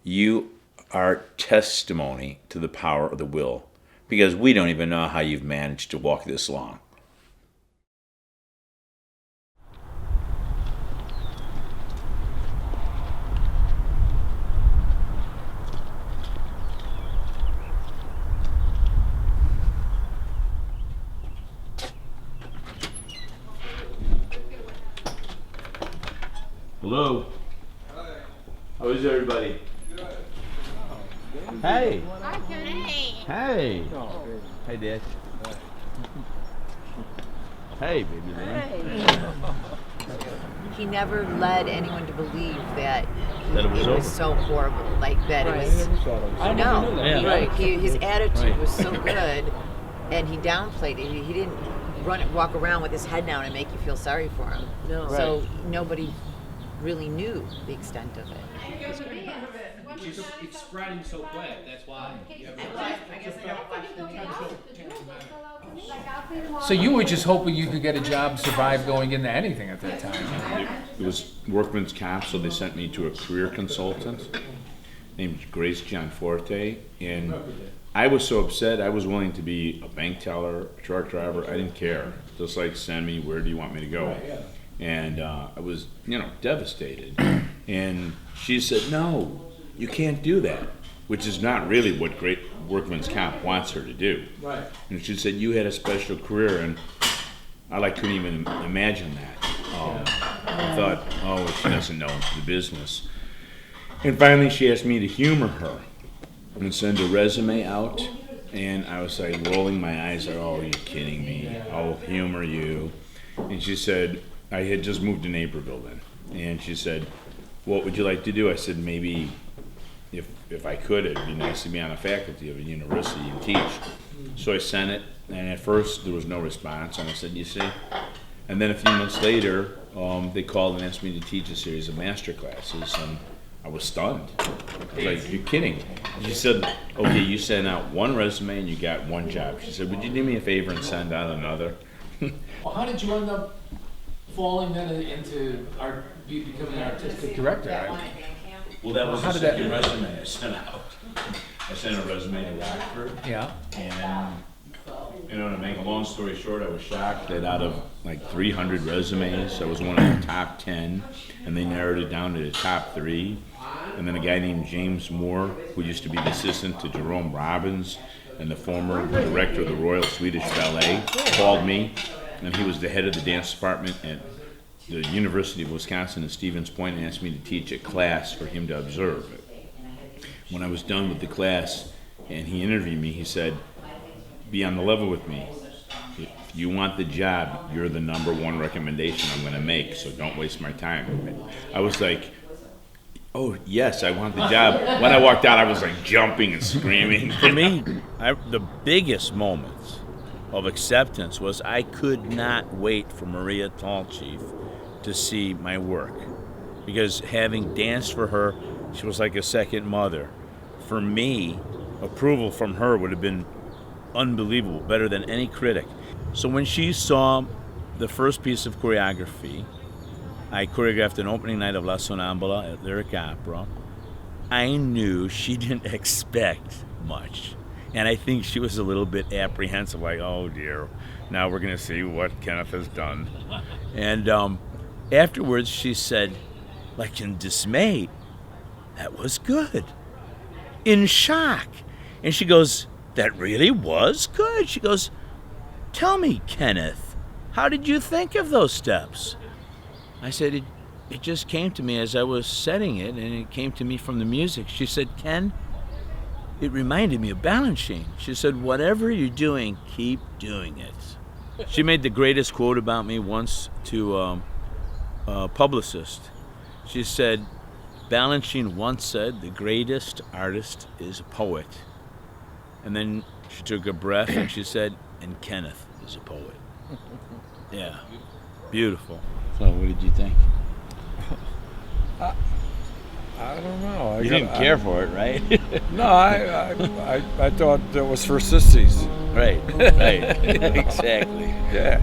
you are testimony to the power of the will, because we don't even know how you've managed to walk this long. Hello. How is everybody? Hey. Hi, Kenny. Hey. Hey, Dad. Hey, baby. He never led anyone to believe that That it was over. so horrible, like that it was. I No, never knew that. Yeah. right. His attitude Right. was so good, and he downplayed it. He didn't walk around with his head down and make you feel sorry for him. No. So nobody really knew the extent of it. It's spreading so quick, that's why. So you were just hoping you could get a job, survive going into anything at that time. It was workman's comp, so they sent me to a career consultant named Grace Gianforte, and I was so upset. I was willing to be a bank teller, a truck driver. I didn't care. Just like, send me, where do you want me to go? And I was, devastated. And she said, no, you can't do that, which is not really what great workman's comp wants her to do. Right. And she said, you had a special career, and I couldn't even imagine that. I thought, oh, she doesn't know the business. And finally, she asked me to humor her and send a resume out. And I was like rolling my eyes, like, oh, you're kidding me. I'll humor you. And she said, I had just moved to Naperville then. And she said, what would you like to do? I said, maybe if I could, it'd be nice to be on the faculty of a university and teach. So I sent it, and at first there was no response, and I said, you see? And then a few months later, they called and asked me to teach a series of master classes, and I was stunned. I was like, you're kidding. She said, okay, you sent out one resume and you got one job. She said, would you do me a favor and send out another? Well, how did you end up falling then into becoming an artistic director? Well, that was How the did that- second resume I sent out. I sent a resume to Rockford. Yeah. And, to make a long story short, I was shocked that out of like 300 resumes, I was one of the top 10, and they narrowed it down to the top 3. And then a guy named James Moore, who used to be the assistant to Jerome Robbins and the former director of the Royal Swedish Ballet, called me, and he was the head of the dance department at the University of Wisconsin at Stevens Point, and asked me to teach a class for him to observe. When I was done with the class and he interviewed me, he said, be on the level with me. If you want the job, you're the #1 recommendation I'm going to make, so don't waste my time. I was like, oh, yes, I want the job. When I walked out, I was like jumping and screaming. For me, the biggest moments of acceptance was I could not wait for Maria Tallchief to see my work, because having danced for her, she was like a second mother. For me, approval from her would have been unbelievable, better than any critic. So when she saw the first piece of choreography, I choreographed an opening night of La Sonnambula at Lyric Opera. I knew she didn't expect much. And I think she was a little bit apprehensive, like, oh dear, now we're going to see what Kenneth has done. And afterwards she said, like in dismay, that was good. In shock. And she goes, that really was good? She goes, tell me, Kenneth, how did you think of those steps? I said, it just came to me as I was setting it, and it came to me from the music. She said, Ken, it reminded me of Balanchine. She said, whatever you're doing, keep doing it. She made the greatest quote about me once to a publicist. She said, Balanchine once said, the greatest artist is a poet. And then she took a breath and she said, and Kenneth is a poet. Yeah, beautiful. So what did you think? I don't know. You didn't care for it, right? No, I thought that was for sissies. Right, right, exactly. Yeah.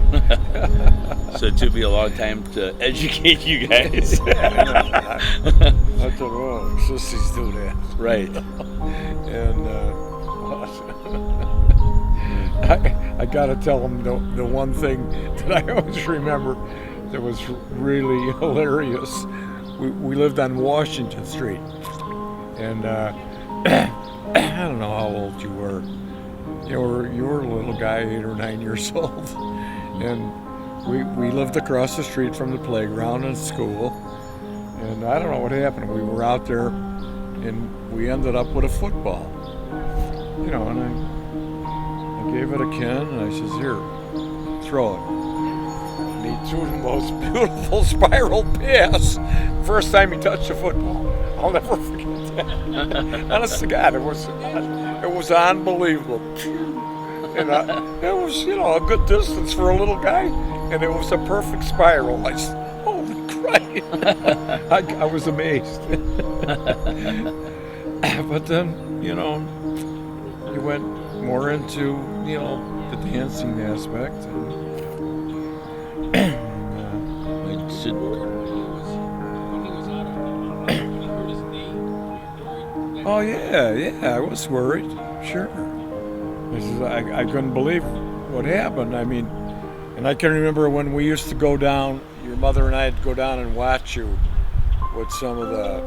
So it took me a long time to educate you guys. I thought, oh, sissies do that. Right. And I got to tell them the one thing that I always remember that was really hilarious. We lived on Washington Street, and I don't know how old you were. You were a little guy, 8 or 9 years old, and we lived across the street from the playground and school, And I don't know what happened. We were out there, and we ended up with a football. You know, and I gave it a Ken, and I says, "Here, throw it." And he threw the most beautiful spiral pass. First time he touched a football. I'll never forget that. Honest to God, it was unbelievable. And it was, you know, a good distance for a little guy, and it was a perfect spiral. I said, "Holy Christ!" I was amazed. But then, you know, he went more into, you know, the dancing aspect. Oh yeah, I was worried, sure. I couldn't believe what happened. I mean, and I can remember when we used to go down, your mother and I'd go down and watch you with some of the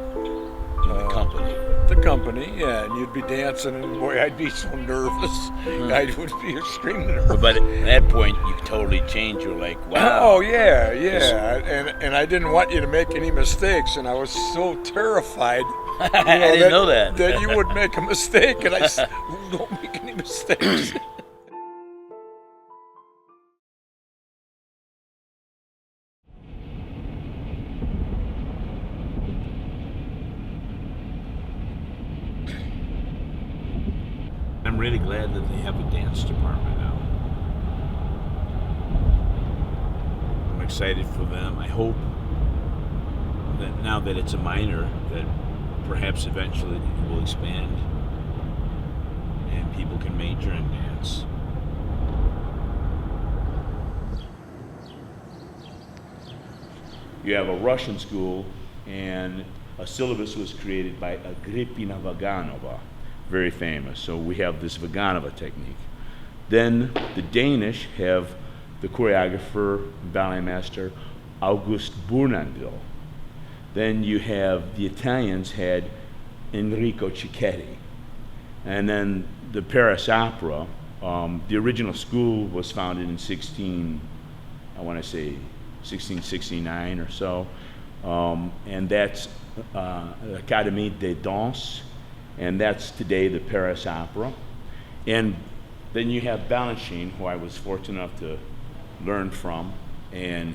company. The company, yeah, and you'd be dancing, and boy, I'd be so nervous. I would be extremely nervous. But at that point, you totally change. You're like, wow. Oh yeah, and I didn't want you to make any mistakes, and I was so terrified. I didn't know that. That you would make a mistake, and I said, "Don't make any mistakes." I'm really glad that they have a dance department now. I'm excited for them. I hope that now that it's a minor, that perhaps eventually it will expand and people can major in dance. You have a Russian school, and a syllabus was created by Agrippina Vaganova, very famous. So we have this Vaganova technique. Then the Danish have the choreographer, ballet master, August Bournonville. Then you have the Italians had Enrico Cicchetti. And then the Paris Opera, the original school was founded in 1669 or so. And that's Académie des Danses, and that's today the Paris Opera. And then you have Balanchine, who I was fortunate enough to learn from, and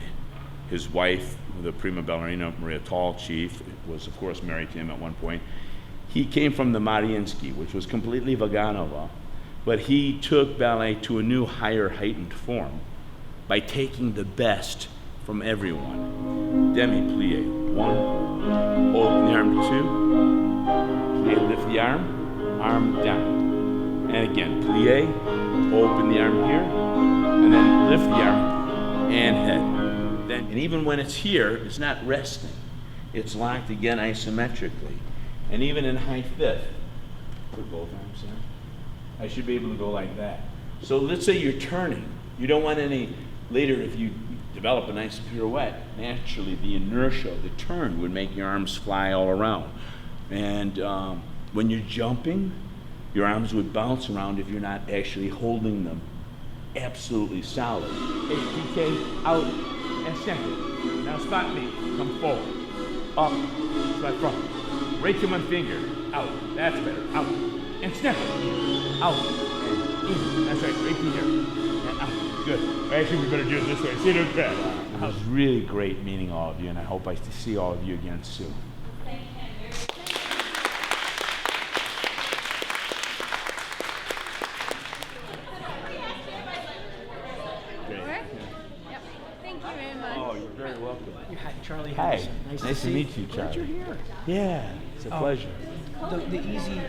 his wife, the prima ballerina Maria Tallchief, was of course married to him at one point. He came from the Mariinsky, which was completely Vaganova, but he took ballet to a new, higher, heightened form by taking the best from everyone. Demi-plie, 1, open the arm, 2, plie, lift the arm down. And again, plie, open the arm here, and then lift the arm and head. Then, and even when it's here, it's not resting. It's locked again isometrically. And even in high fifth, put both arms in. I should be able to go like that. So let's say you're turning. You don't want any, later if you develop a nice pirouette, naturally the inertia, the turn would make your arms fly all around. And when you're jumping, your arms would bounce around if you're not actually holding them absolutely solid. HPK, out, and second. Now spot me, come forward. Up, spot front. Right to my finger, out, that's better, out. And snap it, out, and in. That's right, right to here, and out, good. Actually, we better do it this way, see the crowd. It was really great meeting all of you, and I hope I see all of you again soon. Charlie. Hi. Nice to meet you, Glad Charlie. you're here. Yeah, it's a pleasure. The easy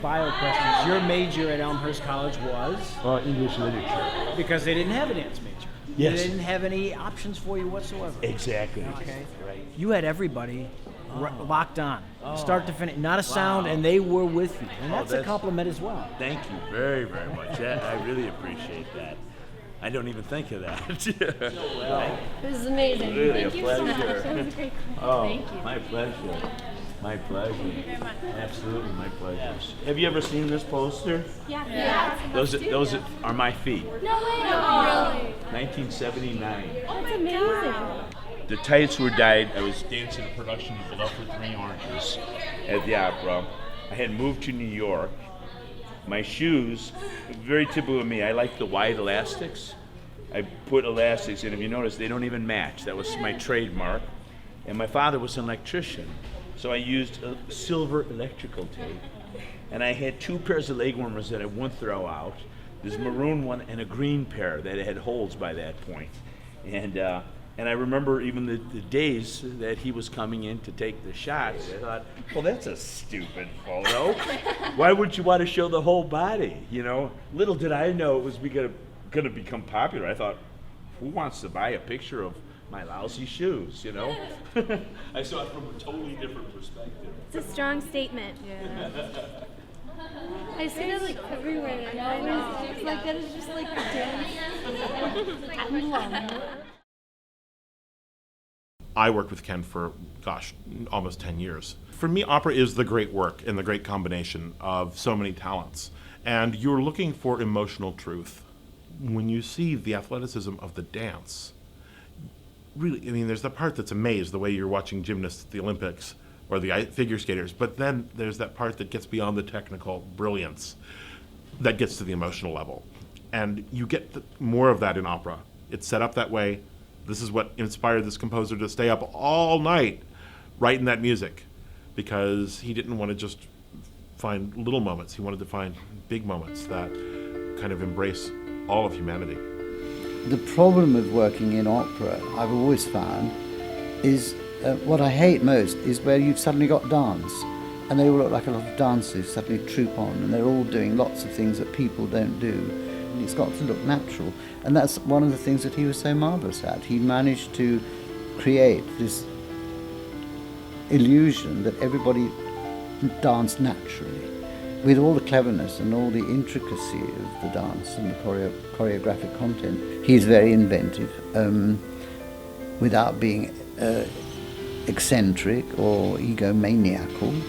bio questions. Your major at Elmhurst College was? English literature. Because they didn't have a dance major. Yes. They didn't have any options for you whatsoever. Exactly. Okay. Right. You had everybody locked on, start to finish, not a sound, and they were with you. And that's a compliment as well. Thank you very, very much. I really appreciate that. I don't even think of that. It was amazing. Really Thank a you pleasure. so much. That was great. Oh, Thank you. my pleasure. My pleasure. Thank you very much. Absolutely, my pleasure. Have you ever seen this poster? Yeah. Those are my feet. No way. No, really. 1979. That's amazing. The tights were dyed. I was dancing a production of Love for 3 Oranges at the opera. I had moved to New York. My shoes, very typical of me, I like the wide elastics. I put elastics in. If you notice, they don't even match. That was my trademark. And my father was an electrician, so I used a silver electrical tape. And I had 2 pairs of leg warmers that I wouldn't throw out. This maroon one and a green pair that had holes by that point. And I remember even the days that he was coming in to take the shots. I thought, well, that's a stupid photo. Why would you want to show the whole body? You know, little did I know it was going to become popular. I thought, who wants to buy a picture of my lousy shoes? You know, I saw it from a totally different perspective. It's a strong statement. Yeah. I see that like everywhere. It's like that is just like a dance. I love it. I worked with Ken for, almost 10 years. For me, opera is the great work and the great combination of so many talents. And you're looking for emotional truth. When you see the athleticism of the dance, really, I mean, there's the part that's amazed, the way you're watching gymnasts at the Olympics or the figure skaters, but then there's that part that gets beyond the technical brilliance, that gets to the emotional level. And you get more of that in opera. It's set up that way. This is what inspired this composer to stay up all night writing that music, because he didn't want to just find little moments. He wanted to find big moments that kind of embrace all of humanity. The problem with working in opera, I've always found, is what I hate most is where you've suddenly got dance, and they all look like a lot of dancers suddenly troop on, and they're all doing lots of things that people don't do. It's got to look natural, and that's one of the things that he was so marvellous at. He managed to create this illusion that everybody danced naturally, with all the cleverness and all the intricacy of the dance and the choreographic content. He's very inventive, without being eccentric or egomaniacal,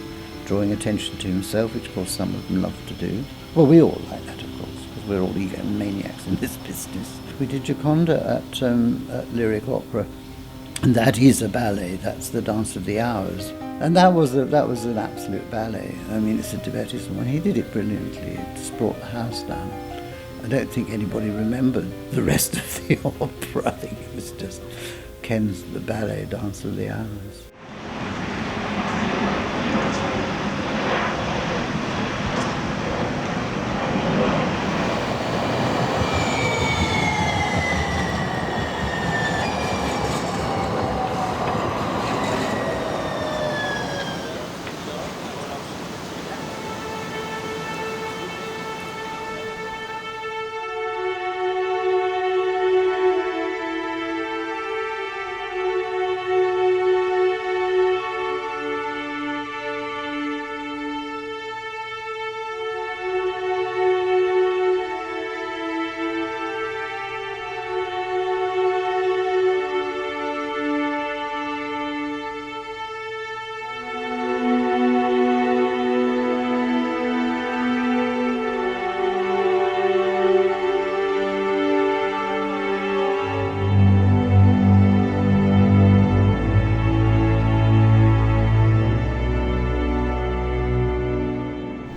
drawing attention to himself, which of course some of them love to do. Well, we all like that, of course, because we're all egomaniacs in this business. We did Gioconda at Lyric Opera, and that is a ballet. That's the Dance of the Hours, and that was an absolute ballet. I mean, it's a divertissement. He did it brilliantly. It just brought the house down. I don't think anybody remembered the rest of the opera. I think it was just Ken's the ballet Dance of the Hours.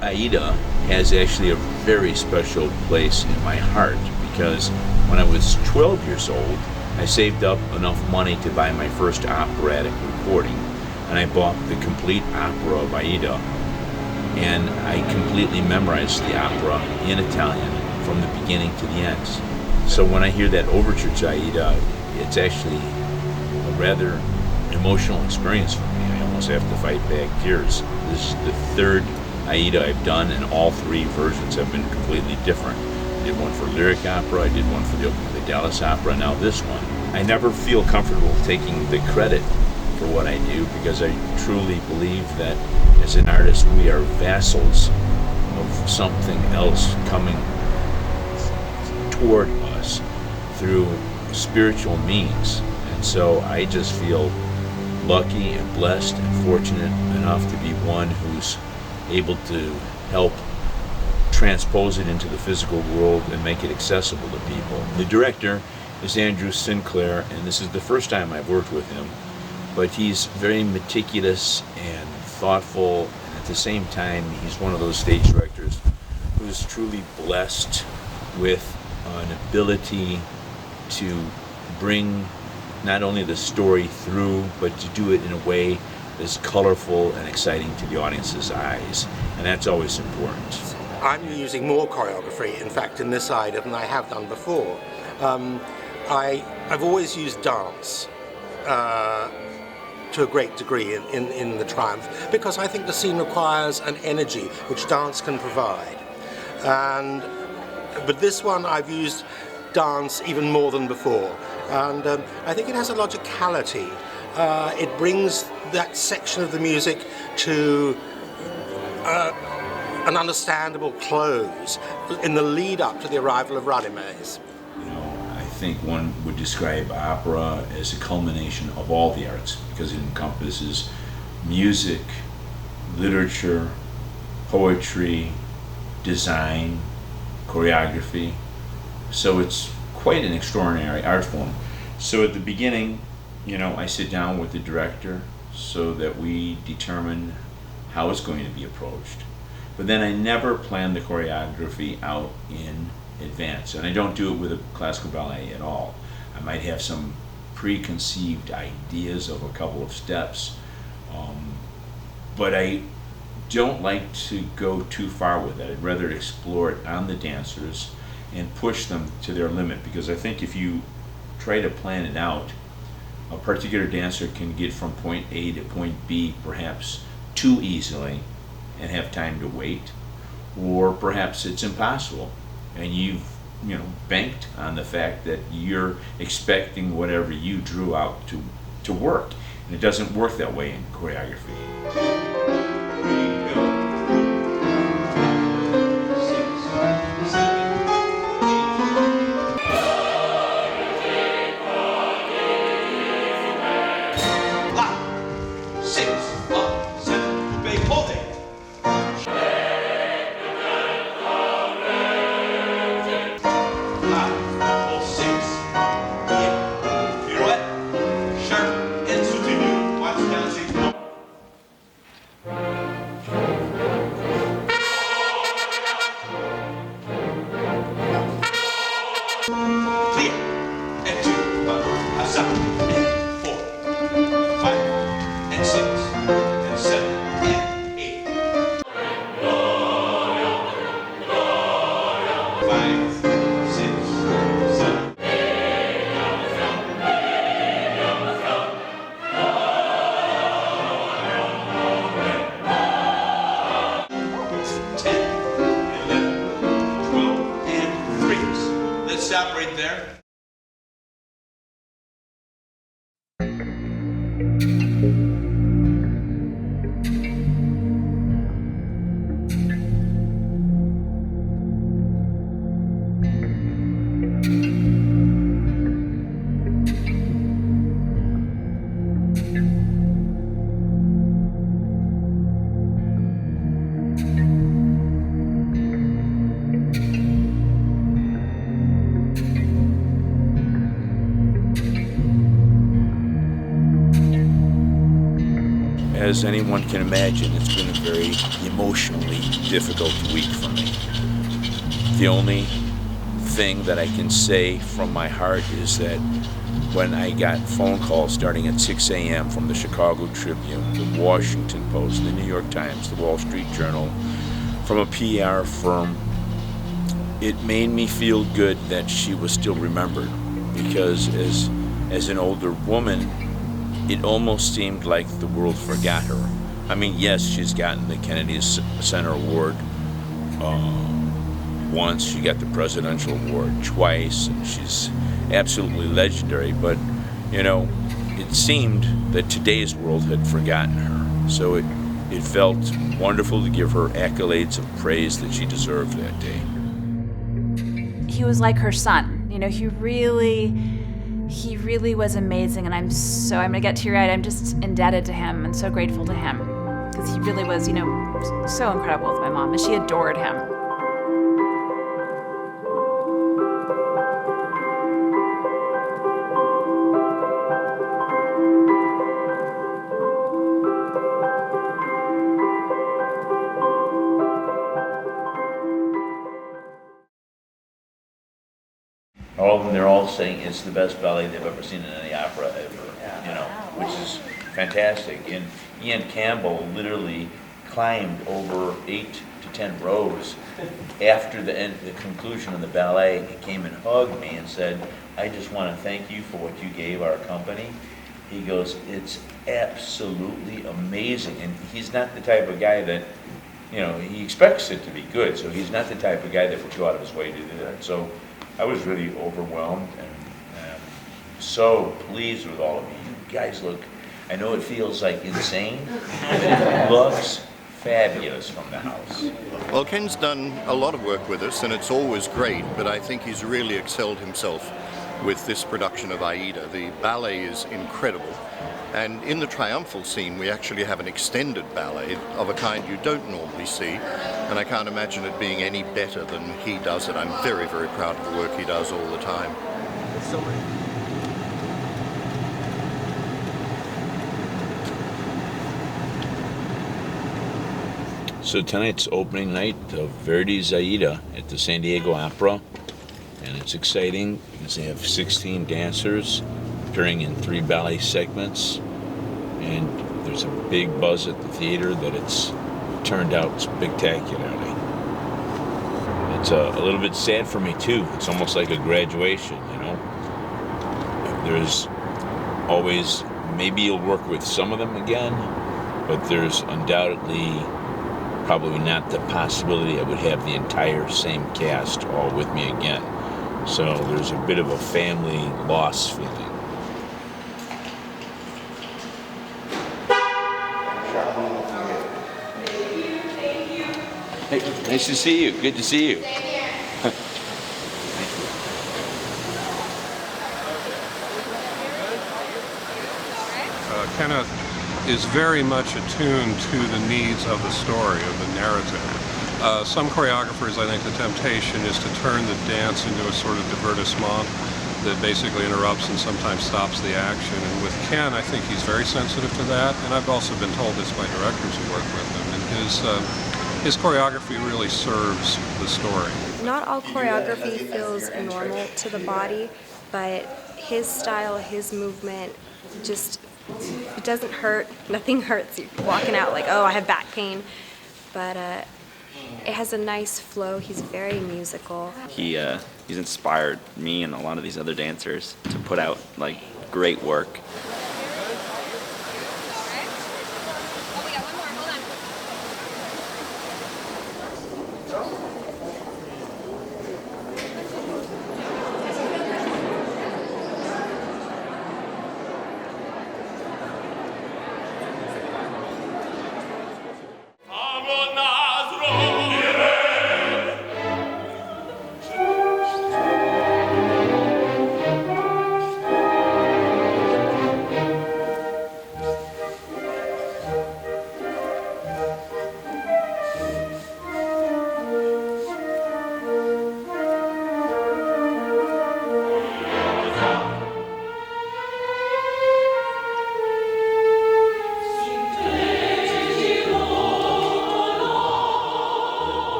Aida has actually a very special place in my heart, because when I was 12 years old, I saved up enough money to buy my first operatic recording, and I bought the complete opera of Aida, and I completely memorized the opera in Italian from the beginning to the end. So when I hear that overture to Aida, it's actually a rather emotional experience for me. I almost have to fight back tears. This is the third Aida I've done, and all 3 versions have been completely different. I did one for Lyric Opera, I did one for the Dallas Opera, now this one. I never feel comfortable taking the credit for what I do, because I truly believe that as an artist we are vassals of something else coming toward us through spiritual means. And so I just feel lucky and blessed and fortunate enough to be one who's able to help transpose it into the physical world and make it accessible to people. The director is Andrew Sinclair, and this is the first time I've worked with him, but he's very meticulous and thoughtful, and at the same time, he's one of those stage directors who's truly blessed with an ability to bring not only the story through, but to do it in a way that's colorful and exciting to the audience's eyes, and that's always important. I'm using more choreography, in fact, in this Ida than I have done before. I've always used dance to a great degree in the Triumph, because I think the scene requires an energy which dance can provide. But this one I've used dance even more than before, and I think it has a logicality. It brings that section of the music to an understandable close in the lead up to the arrival of Radimes. I think one would describe opera as a culmination of all the arts, because it encompasses music, literature, poetry, design, choreography. So it's quite an extraordinary art form. So at the beginning, I sit down with the director so that we determine how it's going to be approached. But then I never plan the choreography out in advance, and I don't do it with a classical ballet at all. I might have some preconceived ideas of a couple of steps, but I don't like to go too far with it. I'd rather explore it on the dancers and push them to their limit, because I think if you try to plan it out, a particular dancer can get from point A to point B perhaps too easily and have time to wait, or perhaps it's impossible and you've banked on the fact that you're expecting whatever you drew out to work, and it doesn't work that way in choreography. Stop right there. As anyone can imagine, it's been a very emotionally difficult week for me. The only thing that I can say from my heart is that when I got phone calls starting at 6 a.m. from the Chicago Tribune, the Washington Post, the New York Times, the Wall Street Journal, from a PR firm, it made me feel good that she was still remembered, because as an older woman, it almost seemed like the world forgot her. I mean, yes, she's gotten the Kennedy Center Award once, she got the Presidential Award twice, and she's absolutely legendary, but, it seemed that today's world had forgotten her. So it felt wonderful to give her accolades of praise that she deserved that day. He was like her son. He really was amazing, and I'm gonna get teary-eyed. I'm just indebted to him and so grateful to him, because he really was, so incredible with my mom, and she adored him. and they're all saying it's the best ballet they've ever seen in any opera ever, you know, which is fantastic. And Ian Campbell literally climbed over 8 to 10 rows after the conclusion of the ballet. He came and hugged me and said, "I just want to thank you for what you gave our company." He goes, "It's absolutely amazing." And he's not the type of guy that, you know, he expects it to be good, so he's not the type of guy that would go out of his way to do that. So I was really overwhelmed and so pleased with all of you. You guys look, I know it feels like insane, but it looks fabulous from the house. Well, Ken's done a lot of work with us, and it's always great, but I think he's really excelled himself with this production of Aida. The ballet is incredible, and in the triumphal scene we actually have an extended ballet of a kind you don't normally see, and I can't imagine it being any better than he does it. I'm very, very proud of the work he does all the time. So tonight's opening night of Verdi's Aida at the San Diego Opera, and it's exciting because they have 16 dancers appearing in 3 ballet segments, and there's a big buzz at the theater that it's turned out spectacularly. It's a little bit sad for me too. It's almost like a graduation, you know. There's always, maybe you'll work with some of them again, but there's undoubtedly probably not the possibility I would have the entire same cast all with me again. So there's a bit of a family loss feeling. Hey, nice to see you. Good to see you. Kenneth is very much attuned to the needs of the story, of the narrative. Some choreographers, I think the temptation is to turn the dance into a sort of divertissement that basically interrupts and sometimes stops the action. And with Ken, I think he's very sensitive to that, and I've also been told this by directors who work with him. And his choreography really serves the story. Not all choreography feels normal to the body, but his style, his movement, just, it doesn't hurt. Nothing hurts. You're walking out like, oh, I have back pain. But it has a nice flow. He's very musical. He's inspired me and a lot of these other dancers to put out like great work.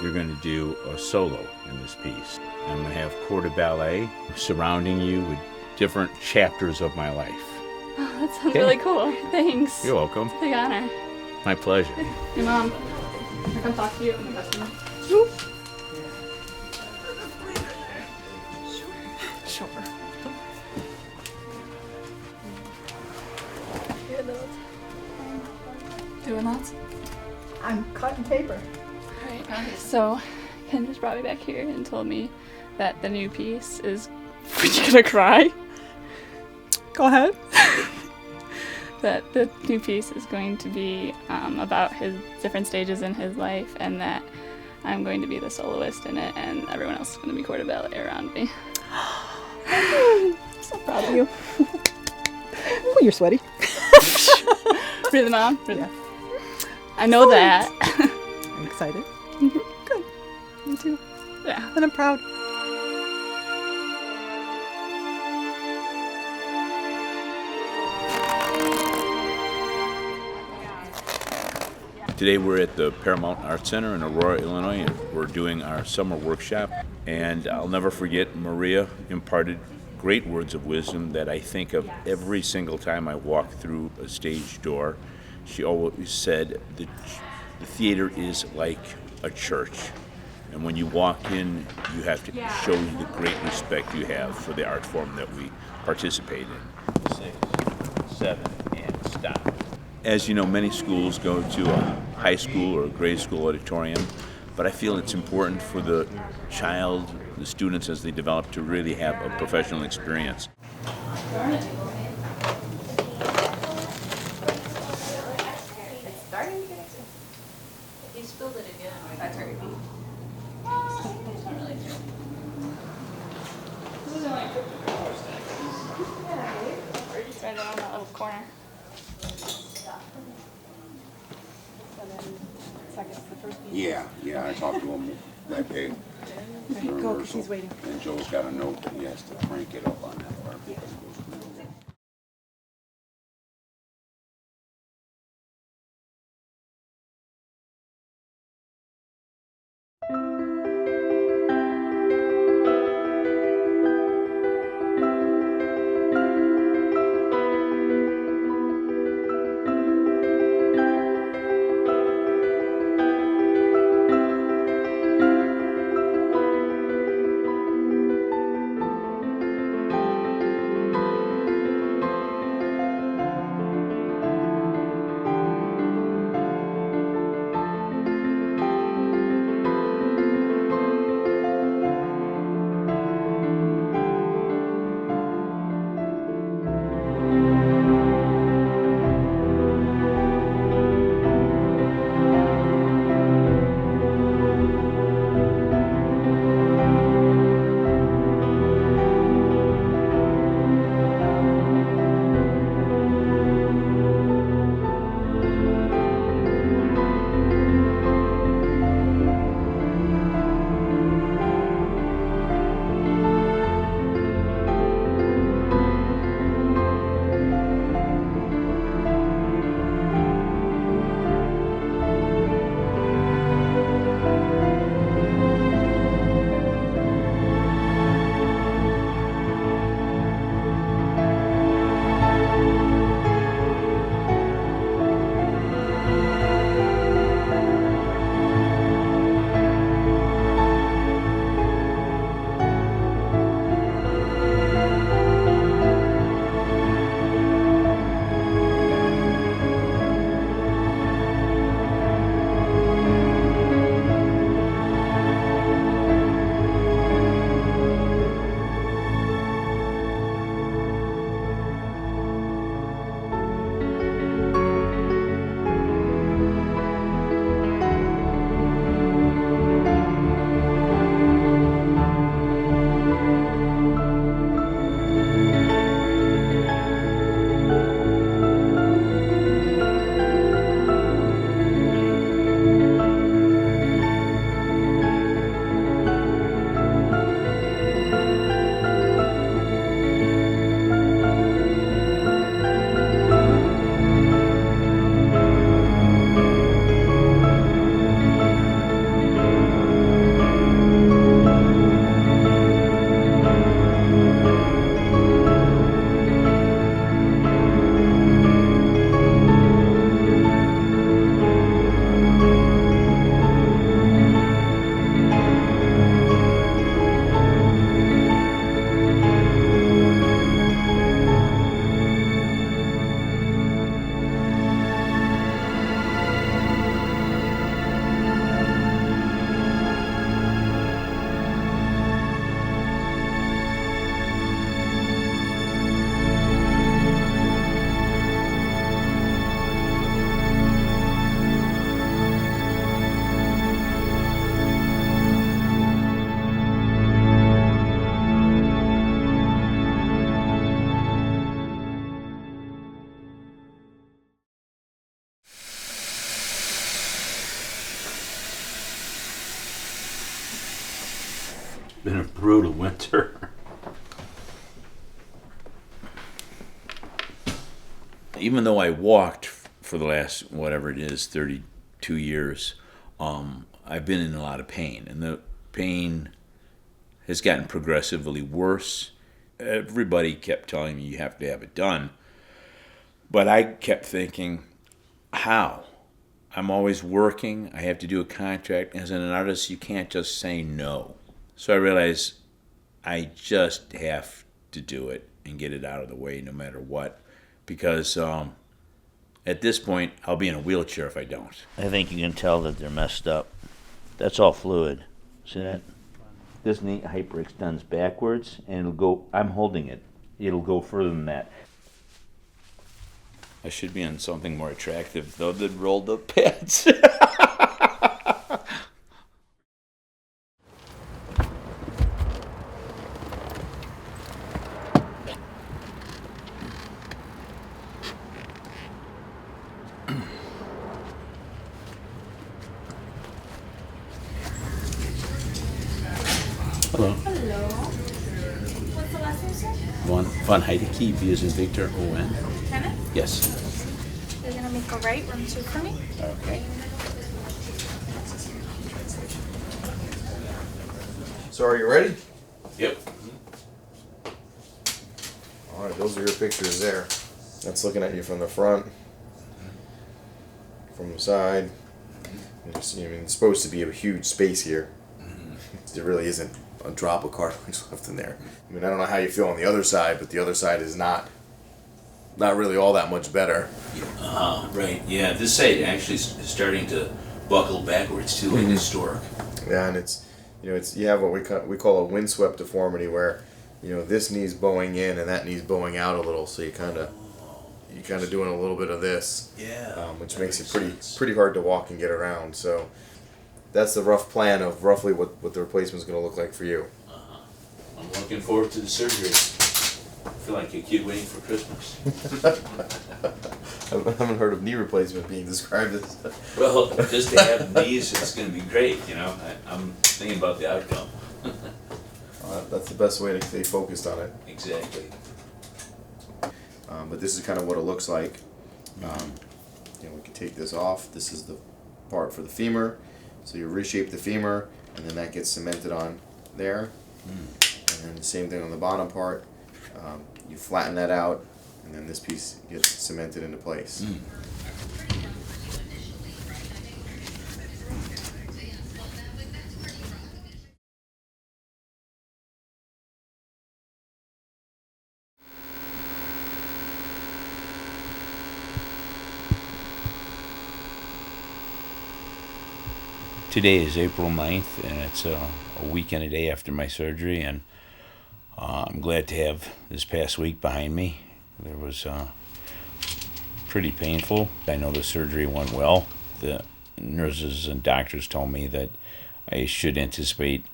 You're going to do a solo in this piece. I'm going to have corps de ballet surrounding you with different chapters of my life. Oh, that sounds Okay. really cool. Thanks. You're welcome. It's a big honor. My pleasure. Your mom. I come talk to you. I'm a customer. field. Doing lots? I'm cutting paper. Alright, so Ken just brought me back here and told me that the new piece is. Are you gonna cry? Go ahead. That the new piece is going to be about his different stages in his life, and that I'm going to be the soloist in it, and everyone else is going to be corps de ballet around me. I'm so proud of you. Oh, you're sweaty. Really, Mom? Really? Yeah. I know that. I'm excited. Mm-hmm. Good. Me too. Yeah. And I'm proud. Today we're at the Paramount Arts Center in Aurora, Illinois, and we're doing our summer workshop. And I'll never forget, Maria imparted great words of wisdom that I think of every single time I walk through a stage door. She always said that the theater is like a church. And when you walk in, you have to show you the great respect you have for the art form that we participate in. 6, 7, and stop. As you know, many schools go to a high school or a grade school auditorium, but I feel it's important for the child, the students as they develop, to really have a professional experience. It's starting to get He spilled it again. That's right. It's right around that little corner. Yeah, I talked to him that day. Okay, go, because he's waiting. And Joe's got a note that he has to crank it up on that part. been a brutal winter. Even though I walked for the last, whatever it is, 32 years, I've been in a lot of pain. And the pain has gotten progressively worse. Everybody kept telling me you have to have it done. But I kept thinking, how? I'm always working. I have to do a contract. As an artist, you can't just say no. So I realized I just have to do it and get it out of the way no matter what. Because at this point, I'll be in a wheelchair if I don't. I think you can tell that they're messed up. That's all fluid. See that? This knee hyperextends backwards, and it'll go, I'm holding it. It'll go further than that. I should be on something more attractive, though, than rolled up pants. Hello. Hello. What's the last name, sir? Von Heidecke, V as in Victor, O-N. Kenneth? Yes. You're gonna make a right, run 2 for me. Okay. So are you ready? Yep. All right, those are your pictures there. That's looking at you from the front, from the side. You see, I mean, it's supposed to be a huge space here. There really isn't a drop of cartilage left in there. I mean, I don't know how you feel on the other side, but the other side is not really all that much better. Right. Yeah, this side actually is starting to buckle backwards too, like a stork. Yeah, and it's you have what we call a windswept deformity, where this knee's bowing in and that knee's bowing out a little, so you kind of doing a little bit of this, which makes it pretty hard to walk and get around. So that's the rough plan of roughly what the replacement's going to look like for you. I'm looking forward to the surgery. I feel like a kid waiting for Christmas. I haven't heard of knee replacement being described as. Well, just to have knees, it's going to be great. I'm thinking about the outcome. That's the best way to stay focused on it. Exactly. But this is kind of what it looks like. We can take this off. This is the part for the femur. So you reshape the femur, and then that gets cemented on there. And then the same thing on the bottom part. You flatten that out, and then this piece gets cemented into place. Today is April 9th, and it's a week and a day after my surgery, and I'm glad to have this past week behind me. It was pretty painful. I know the surgery went well. The nurses and doctors told me that I should anticipate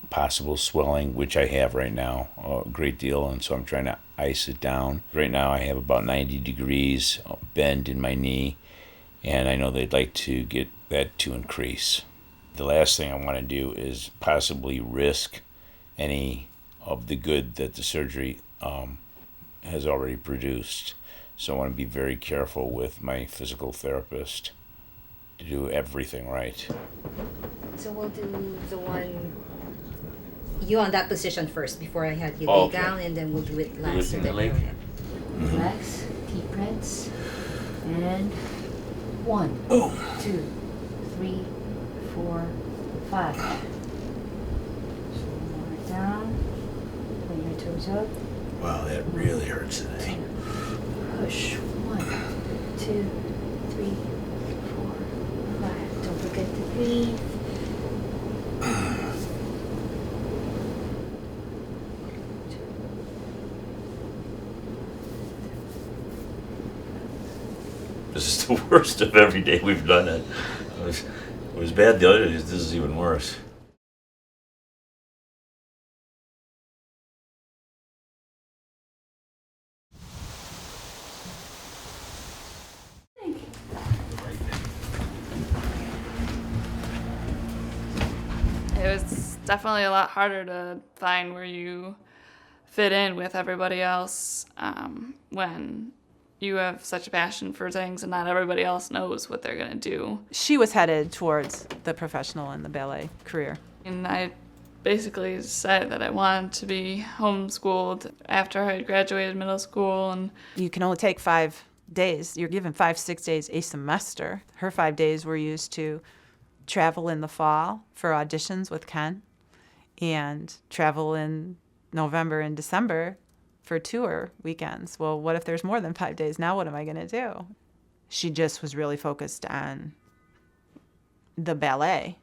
possible swelling, which I have right now, a great deal, and so I'm trying to ice it down. Right now I have about 90 degrees bend in my knee, and I know they'd like to get that to increase. The last thing I want to do is possibly risk any of the good that the surgery has already produced. So I want to be very careful with my physical therapist to do everything right. So we'll do the one, you on that position first before I have you lay Okay. down, and then we'll do it last. Lifting the leg? Relax, deep breaths, and 1, 2, 3, 4, 5. So lower it down, bring your toes up. Wow, that really hurts today. Push. 1, 2, 3, 4, 5. Don't forget to breathe. This is the worst of every day we've done it. It was bad the other days. This is even worse. It was Definitely a lot harder to find where you fit in with everybody else when you have such a passion for things and not everybody else knows what they're going to do. She was headed towards the professional and the ballet career. And I basically said that I wanted to be homeschooled after I had graduated middle school. And you can only take 5 days. You're given 5-6 days a semester. Her 5 days were used to travel in the fall for auditions with Ken and travel in November and December for tour weekends. Well, what if there's more than 5 days? Now what am I going to do? She just was really focused on the ballet.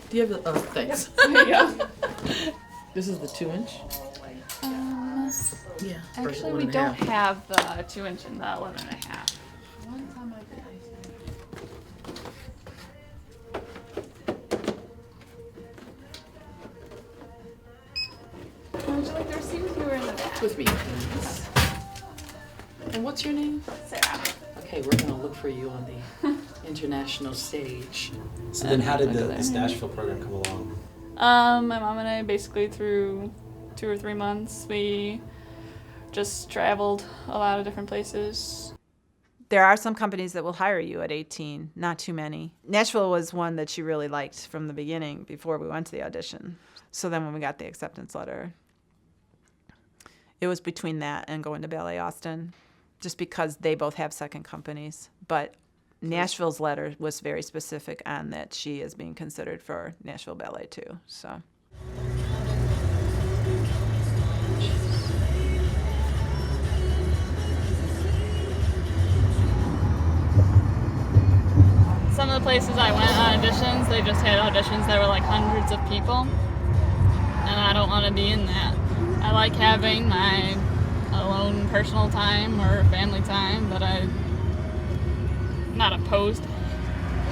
Do you have the, thanks. There you go. This is the 2-inch? Yeah. Actually, we don't have the 2-inch and the 11.5. One time I did. Would you like the receipt if you were in the back? With me, please. And what's your name? Sarah. Okay, we're gonna look for you on the international stage. So then how did the Stashville program come along? My mom and I basically through 2 or 3 months, we just traveled a lot of different places. There are some companies that will hire you at 18, not too many. Nashville was one that she really liked from the beginning before we went to the audition. So then when we got the acceptance letter, it was between that and going to Ballet Austin, just because they both have second companies. But Nashville's letter was very specific on that she is being considered for Nashville Ballet too, so. Some of the places I went on auditions, they just had auditions that were like hundreds of people, and I don't want to be in that. I like having my alone personal time or family time, but I'm not opposed to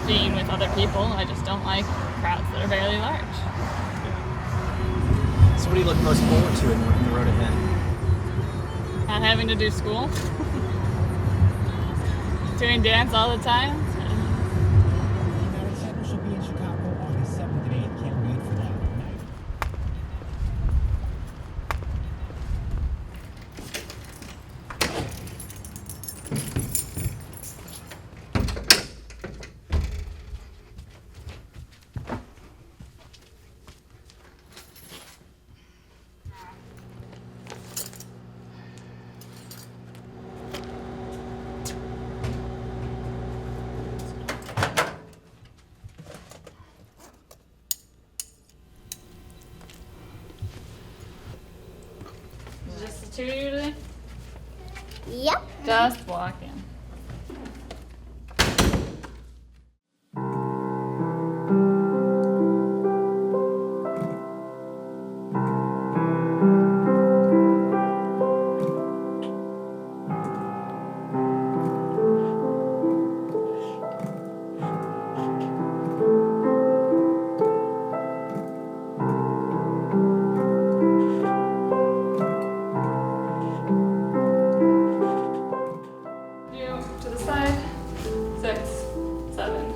being with other people. I just don't like crowds that are fairly large. So what do you look most forward to in the road ahead? Not having to do school. Doing dance all the time. Should be in Chicago August 7th and 8th. Can't wait for that. Is it just the two usually? Yep. Just walking. To the side. 6, 7,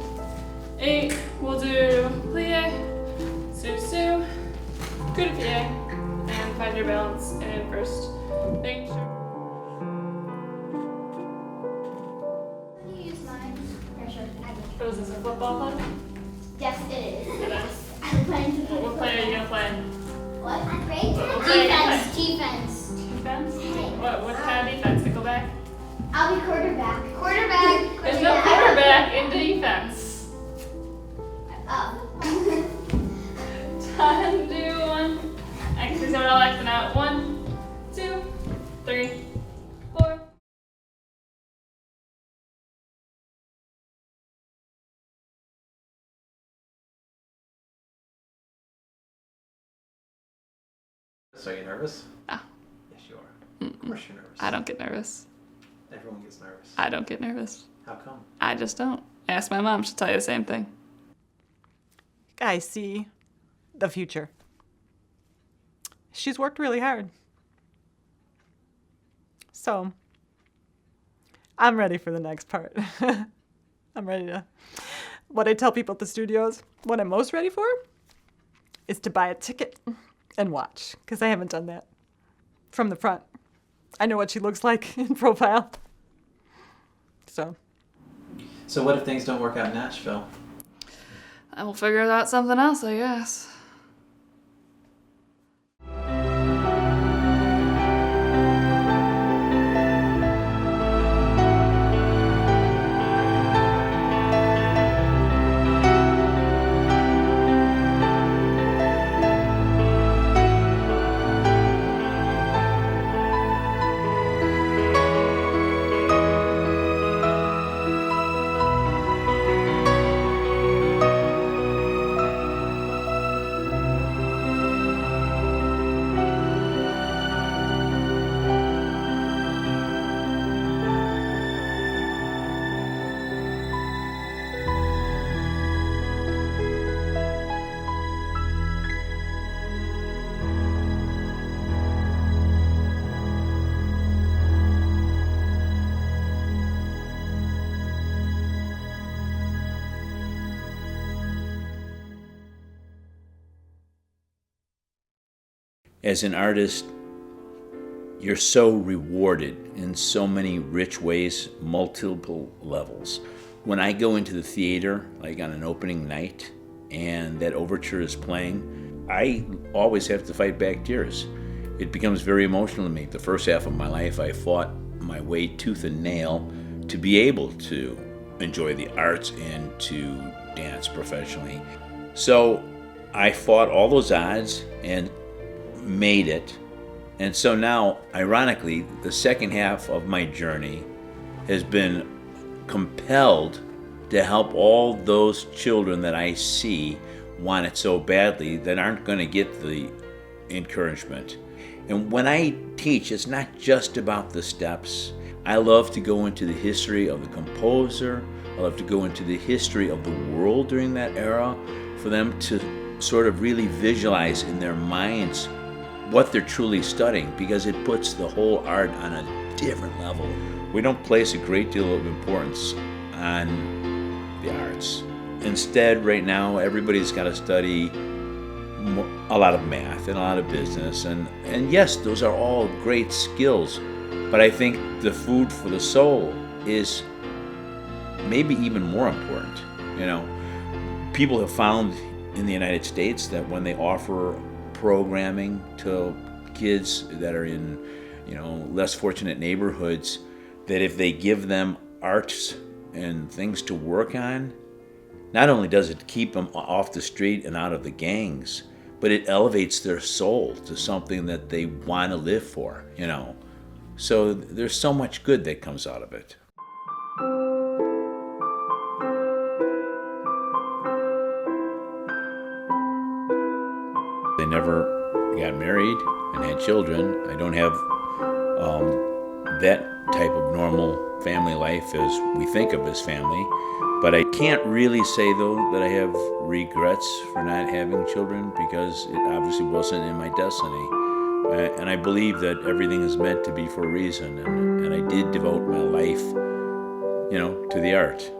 8. We'll do plie, sous-sus, coup de pied, and find your balance in first. Making sure. Can you use mine? Or sure, I will. Oh, is this a football club? Yes, it is. It is. I'm playing to What play are you gonna play? What? I'm playing What play are you gonna defense. Defense. Defense? What kind of defense? Nickelback? I'll be quarterback. Quarterback. There's no quarterback in defense. Oh. Time to do one. Actually, so we're all acting out. 1, 2, 3, 4. So are you nervous? No. Yes, you are. Of course you're nervous. I don't get nervous. Everyone gets nervous. I don't get nervous. How come? I just don't. Ask my mom, she'll tell you the same thing. I see the future. She's worked really hard. So I'm ready for the next part. I'm ready to... What I tell people at the studios, what I'm most ready for is to buy a ticket and watch, because I haven't done that from the front. I know what she looks like in profile. So what if things don't work out in Nashville? I will figure out something else, I guess. As an artist, you're so rewarded in so many rich ways, multiple levels. When I go into the theater, like on an opening night, and that overture is playing, I always have to fight back tears. It becomes very emotional to me. The first half of my life, I fought my way tooth and nail to be able to enjoy the arts and to dance professionally. So I fought all those odds and made it. And so now, ironically, the second half of my journey has been compelled to help all those children that I see want it so badly that aren't going to get the encouragement. And when I teach, it's not just about the steps. I love to go into the history of the composer. I love to go into the history of the world during that era for them to sort of really visualize in their minds what they're truly studying, because it puts the whole art on a different level. We don't place a great deal of importance on the arts. Instead, right now, everybody's got to study a lot of math and a lot of business, and yes, those are all great skills, but I think the food for the soul is maybe even more important. You know, people have found in the United States that when they offer programming to kids that are in, less fortunate neighborhoods, that if they give them arts and things to work on, not only does it keep them off the street and out of the gangs, but it elevates their soul to something that they want to live for, So there's so much good that comes out of it. They never got married and had children. I don't have that type of normal family life as we think of as family. But I can't really say, though, that I have regrets for not having children, because it obviously wasn't in my destiny. And I believe that everything is meant to be for a reason. And I did devote my life, to the art.